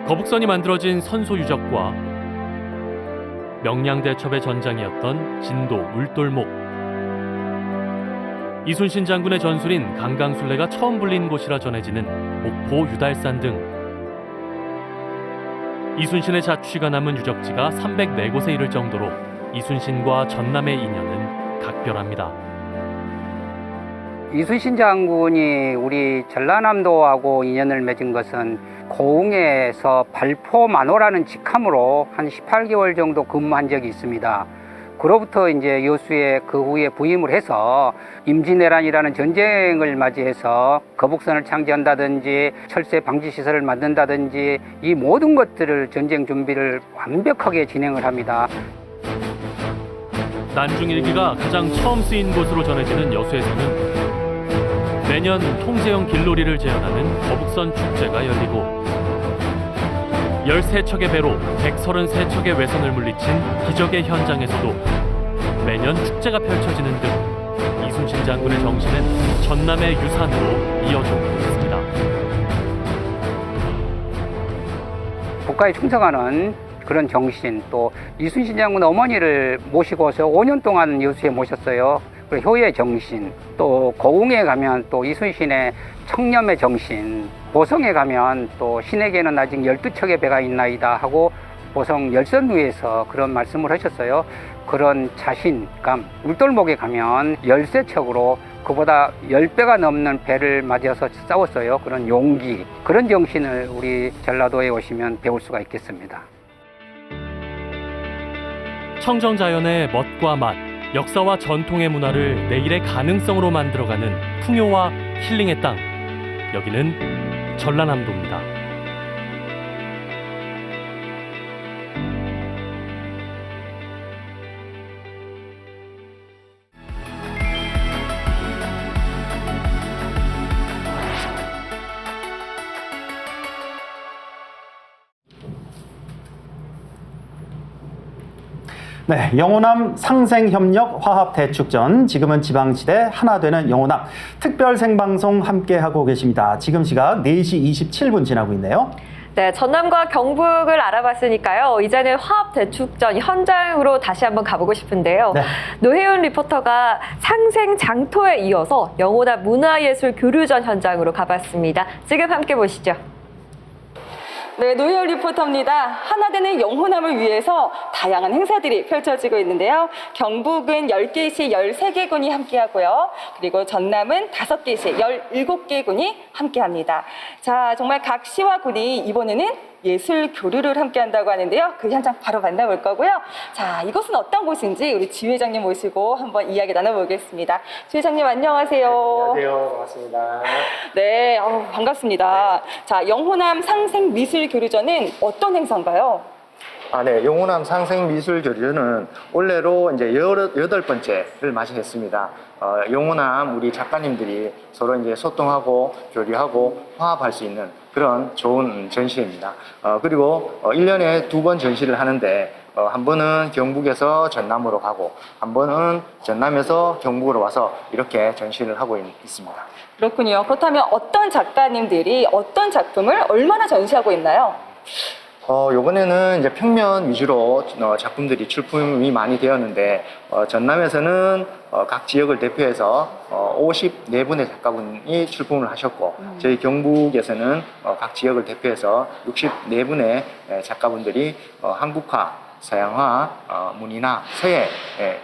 Speaker 20: 거북선이 만들어진 선소 유적과 명량대첩의 전장이었던 진도 울돌목, 이순신 장군의 전술인 강강술래가 처음 불린 곳이라 전해지는 목포 유달산 등 이순신의 자취가 남은 유적지가 304곳에 이를 정도로 이순신과 전남의 인연은 각별합니다.
Speaker 21: 이순신 장군이 우리 전라남도하고 인연을 맺은 것은 고흥에서 발포만호라는 직함으로 한 18개월 정도 근무한 적이 있습니다. 그로부터 이제 여수에 그 후에 부임을 해서 임진왜란이라는 전쟁을 맞이해서 거북선을 창제한다든지 철새 방지 시설을 만든다든지 이 모든 것들을 전쟁 준비를 완벽하게 진행을 합니다.
Speaker 20: 난중일기가 가장 처음 쓰인 곳으로 전해지는 여수에서는 매년 통제형 길놀이를 재현하는 거북선 축제가 열리고 13척의 배로 133척의 외선을 물리친 기적의 현장에서도 매년 축제가 펼쳐지는 등 이순신 장군의 정신은 전남의 유산으로 이어져오고 있습니다.
Speaker 21: 국가에 충성하는 그런 정신, 또 이순신 장군 어머니를 모시고서 5년 동안 여수에 모셨어요. 그리고 효의 정신, 또 고흥에 가면 또 이순신의 청렴의 정신, 보성에 가면 또 신에게는 아직 12척의 배가 있나이다 하고 보성 열선위에서 그런 말씀을 하셨어요. 그런 자신감, 울돌목에 가면 13척으로 그보다 10배가 넘는 배를 맞이해서 싸웠어요. 그런 용기, 그런 정신을 우리 전라도에 오시면 배울 수가 있겠습니다.
Speaker 20: 청정자연의 멋과 맛, 역사와 전통의 문화를 내일의 가능성으로 만들어가는 풍요와 힐링의 땅. 여기는 전라남도입니다.
Speaker 1: 네, 영호남 상생협력 화합대축전, 지금은 지방시대 하나 되는 영호남 특별 생방송 함께하고 계십니다. 지금 시각 4시 27분 지나고 있네요.
Speaker 2: 네, 전남과 경북을 알아봤으니까요. 이제는 화합대축전 현장으로 다시 한번 가보고 싶은데요.
Speaker 1: 네.
Speaker 2: 노혜윤 리포터가 상생장터에 이어서 영호남 문화예술교류전 현장으로 가봤습니다. 지금 함께 보시죠.
Speaker 8: 네, 노혜연 리포터입니다. 하나 되는 영호남을 위해서 다양한 행사들이 펼쳐지고 있는데요. 경북은 10개시 13개 군이 함께하고요. 그리고 전남은 5개시 17개 군이 함께합니다. 자, 정말 각 시와 군이 이번에는 예술 교류를 함께한다고 하는데요. 그 현장 바로 만나볼 거고요. 자, 이곳은 어떤 곳인지 우리 지 회장님 모시고 한번 이야기 나눠보겠습니다. 지 회장님 안녕하세요.
Speaker 12: 안녕하세요. 반갑습니다.
Speaker 8: 네, 반갑습니다. 자, 영호남 상생미술교류전은 어떤 행사인가요?
Speaker 12: 네, 영호남 상생미술교류전은 올해로 이제 18번째를 맞이했습니다. 영호남 우리 작가님들이 서로 이제 소통하고 교류하고 화합할 수 있는 그런 좋은 전시회입니다. 그리고 1년에 2번 전시를 하는데 한 번은 경북에서 전남으로 가고 한 번은 전남에서 경북으로 와서 이렇게 전시를 하고 있습니다.
Speaker 8: 그렇군요. 그렇다면 어떤 작가님들이 어떤 작품을 얼마나 전시하고 있나요?
Speaker 12: 요번에는 이제 평면 위주로 작품들이 출품이 많이 되었는데, 전남에서는 각 지역을 대표해서 54분의 작가분이 출품을 하셨고, 저희 경북에서는 각 지역을 대표해서 64분의 작가분들이 한국화, 서양화, 문이나 서예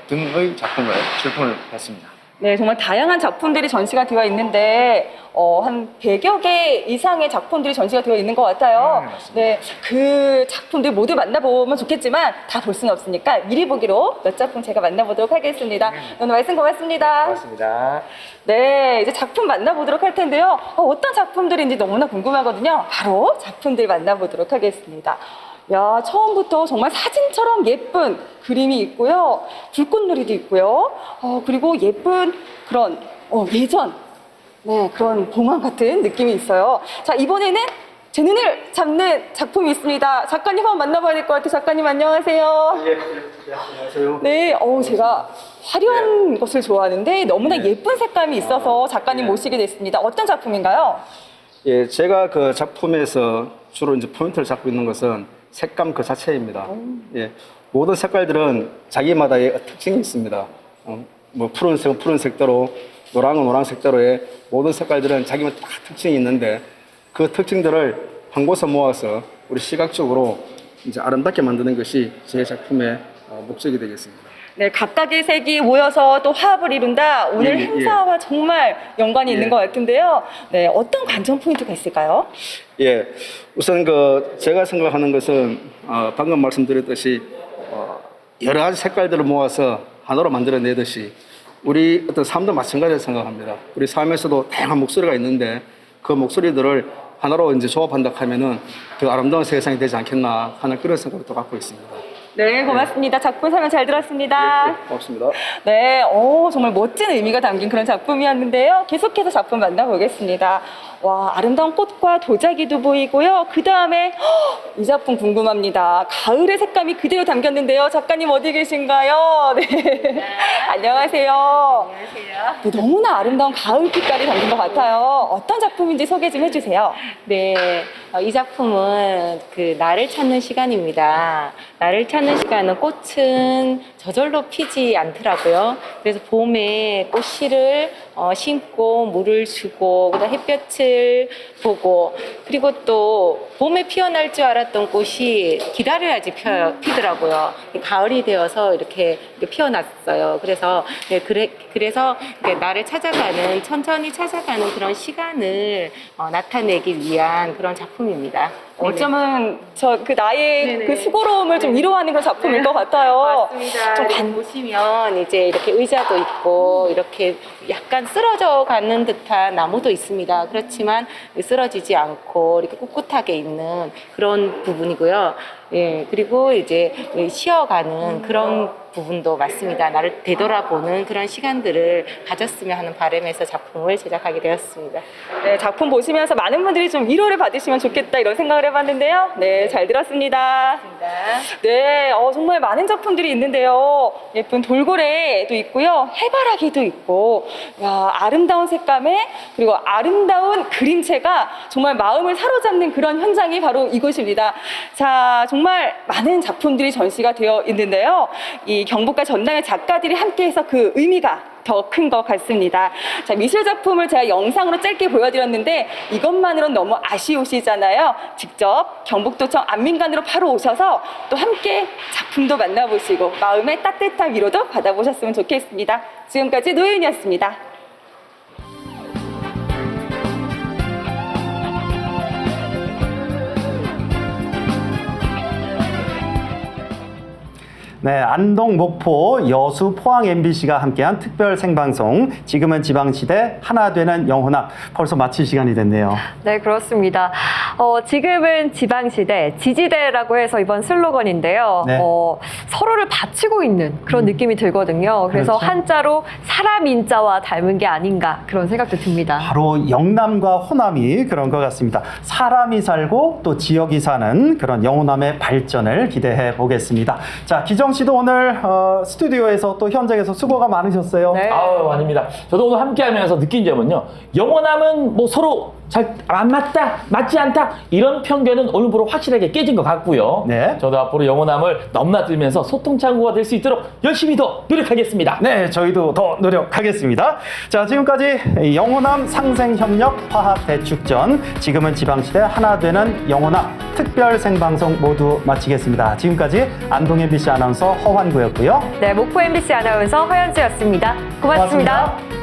Speaker 12: 등의 작품을 출품을 했습니다.
Speaker 8: 네, 정말 다양한 작품들이 전시가 되어 있는데 한 100여 개 이상의 작품들이 전시가 되어 있는 것 같아요. 네, 그 작품들 모두 만나보면 좋겠지만 다 볼 수는 없으니까 미리 보기로 몇 작품 제가 만나보도록 하겠습니다. 오늘 말씀 고맙습니다.
Speaker 12: 고맙습니다.
Speaker 8: 네, 이제 작품 만나보도록 할 텐데요. 어떤 작품들인지 너무나 궁금하거든요. 바로 작품들 만나보도록 하겠습니다. 야, 처음부터 정말 사진처럼 예쁜 그림이 있고요. 불꽃놀이도 있고요. 그리고 예쁜 그런 예전 그런 봉황 같은 느낌이 있어요. 자, 이번에는 제 눈을 잡는 작품이 있습니다. 작가님 한번 만나봐야 될 것 같아요. 작가님 안녕하세요.
Speaker 12: 예, 안녕하세요.
Speaker 8: 네, 제가 화려한 것을 좋아하는데 너무나 예쁜 색감이 있어서 작가님 모시게 됐습니다. 어떤 작품인가요?
Speaker 16: 예, 제가 그 작품에서 주로 이제 포인트를 잡고 있는 것은 색감 그 자체입니다. 예, 모든 색깔들은 자기마다의 특징이 있습니다. 뭐 푸른색은 푸른색대로, 노랑은 노란색대로의 모든 색깔들은 자기마다 다 특징이 있는데 그 특징들을 한 곳에 모아서 우리 시각적으로 이제 아름답게 만드는 것이 제 작품의 목적이 되겠습니다.
Speaker 8: 네, 각각의 색이 모여서 또 화합을 이룬다. 오늘 행사와 정말 연관이 있는 것 같은데요. 네, 어떤 관전 포인트가 있을까요?
Speaker 16: 예, 우선 제가 생각하는 것은 방금 말씀드렸듯이 여러 가지 색깔들을 모아서 하나로 만들어내듯이 우리 어떤 삶도 마찬가지로 생각합니다. 우리 삶에서도 다양한 목소리가 있는데 그 목소리들을 하나로 이제 조합한다 하면은 더 아름다운 세상이 되지 않겠나 하는 그런 생각을 또 갖고 있습니다.
Speaker 8: 네, 고맙습니다. 작품 설명 잘 들었습니다.
Speaker 16: 고맙습니다.
Speaker 8: 네, 정말 멋진 의미가 담긴 그런 작품이었는데요. 계속해서 작품 만나보겠습니다. 와, 아름다운 꽃과 도자기도 보이고요. 그 다음에 이 작품 궁금합니다. 가을의 색감이 그대로 담겼는데요. 작가님 어디 계신가요? 네. 안녕하세요. 안녕하세요. 네, 너무나 아름다운 가을 빛깔이 담긴 것 같아요. 어떤 작품인지 소개 좀 해주세요.
Speaker 5: 네, 이 작품은 그 나를 찾는 시간입니다. 나를 찾는 시간은 꽃은 저절로 피지 않더라고요. 그래서 봄에 꽃씨를 심고 물을 주고 그다음 햇볕을 보고 그리고 또 봄에 피어날 줄 알았던 꽃이 기다려야지 피더라고요. 가을이 되어서 이렇게 피어났어요. 그래서 그래서 나를 찾아가는 천천히 찾아가는 그런 시간을 나타내기 위한 그런 작품입니다.
Speaker 8: 어쩌면 그 나의
Speaker 5: 네네.
Speaker 8: 그 수고로움을 좀 위로하는 그런 작품일 것 같아요.
Speaker 5: 맞습니다.
Speaker 8: 좀
Speaker 5: 보시면 이제 이렇게 의자도 있고 이렇게 약간 쓰러져 가는 듯한 나무도 있습니다. 그렇지만 쓰러지지 않고 이렇게 꿋꿋하게 있는 그런 부분이고요. 예, 그리고 이제 쉬어가는 그런 부분도 맞습니다. 나를 되돌아보는 그런 시간들을 가졌으면 하는 바람에서 작품을 제작하게 되었습니다.
Speaker 8: 네, 작품 보시면서 많은 분들이 좀 위로를 받으시면 좋겠다 이런 생각을 해봤는데요. 네, 잘 들었습니다. 네, 정말 많은 작품들이 있는데요. 예쁜 돌고래도 있고요. 해바라기도 있고, 야, 아름다운 색감에 그리고 아름다운 그림체가 정말 마음을 사로잡는 그런 현장이 바로 이곳입니다. 자, 정말 많은 작품들이 전시가 되어 있는데요. 이 경북과 전남의 작가들이 함께해서 그 의미가 더 큰 것 같습니다. 자, 미술 작품을 제가 영상으로 짧게 보여드렸는데 이것만으로는 너무 아쉬우시잖아요. 직접 경북도청 안민관으로 바로 오셔서 또 함께 작품도 만나보시고 마음의 따뜻한 위로도 받아보셨으면 좋겠습니다. 지금까지 노예은이었습니다.
Speaker 1: 네, 안동, 목포, 여수, 포항 MBC가 함께한 특별 생방송 지금은 지방시대 하나 되는 영혼함 벌써 마칠 시간이 됐네요.
Speaker 2: 네, 그렇습니다. 지금은 지방시대, 지지대라고 해서 이번 슬로건인데요.
Speaker 1: 네.
Speaker 2: 서로를 바치고 있는 그런 느낌이 들거든요. 그래서
Speaker 1: 그렇죠.
Speaker 2: 한자로 사람 인자와 닮은 게 아닌가 그런 생각도 듭니다.
Speaker 1: 바로 영남과 호남이 그런 것 같습니다. 사람이 살고 또 지역이 사는 그런 영호남의 발전을 기대해 보겠습니다. 자, 기정 씨도 오늘 스튜디오에서 또 현장에서 수고가 많으셨어요.
Speaker 2: 네.
Speaker 3: 아우, 아닙니다. 저도 오늘 함께하면서 느낀 점은요. 영원함은 뭐 서로 잘 안 맞다, 맞지 않다 이런 편견은 오늘부로 확실하게 깨진 것 같고요.
Speaker 1: 네.
Speaker 3: 저도 앞으로 영원함을 넘나들면서 소통 창구가 될 수 있도록 열심히 더 노력하겠습니다.
Speaker 1: 네, 저희도 더 노력하겠습니다. 자, 지금까지 영호남 상생협력 화합대축전 지금은 지방시대 하나 되는 영호남 특별 생방송 모두 마치겠습니다. 지금까지 안동 MBC 아나운서 허환구였고요.
Speaker 2: 네, 목포 MBC 아나운서 허연주였습니다. 고맙습니다.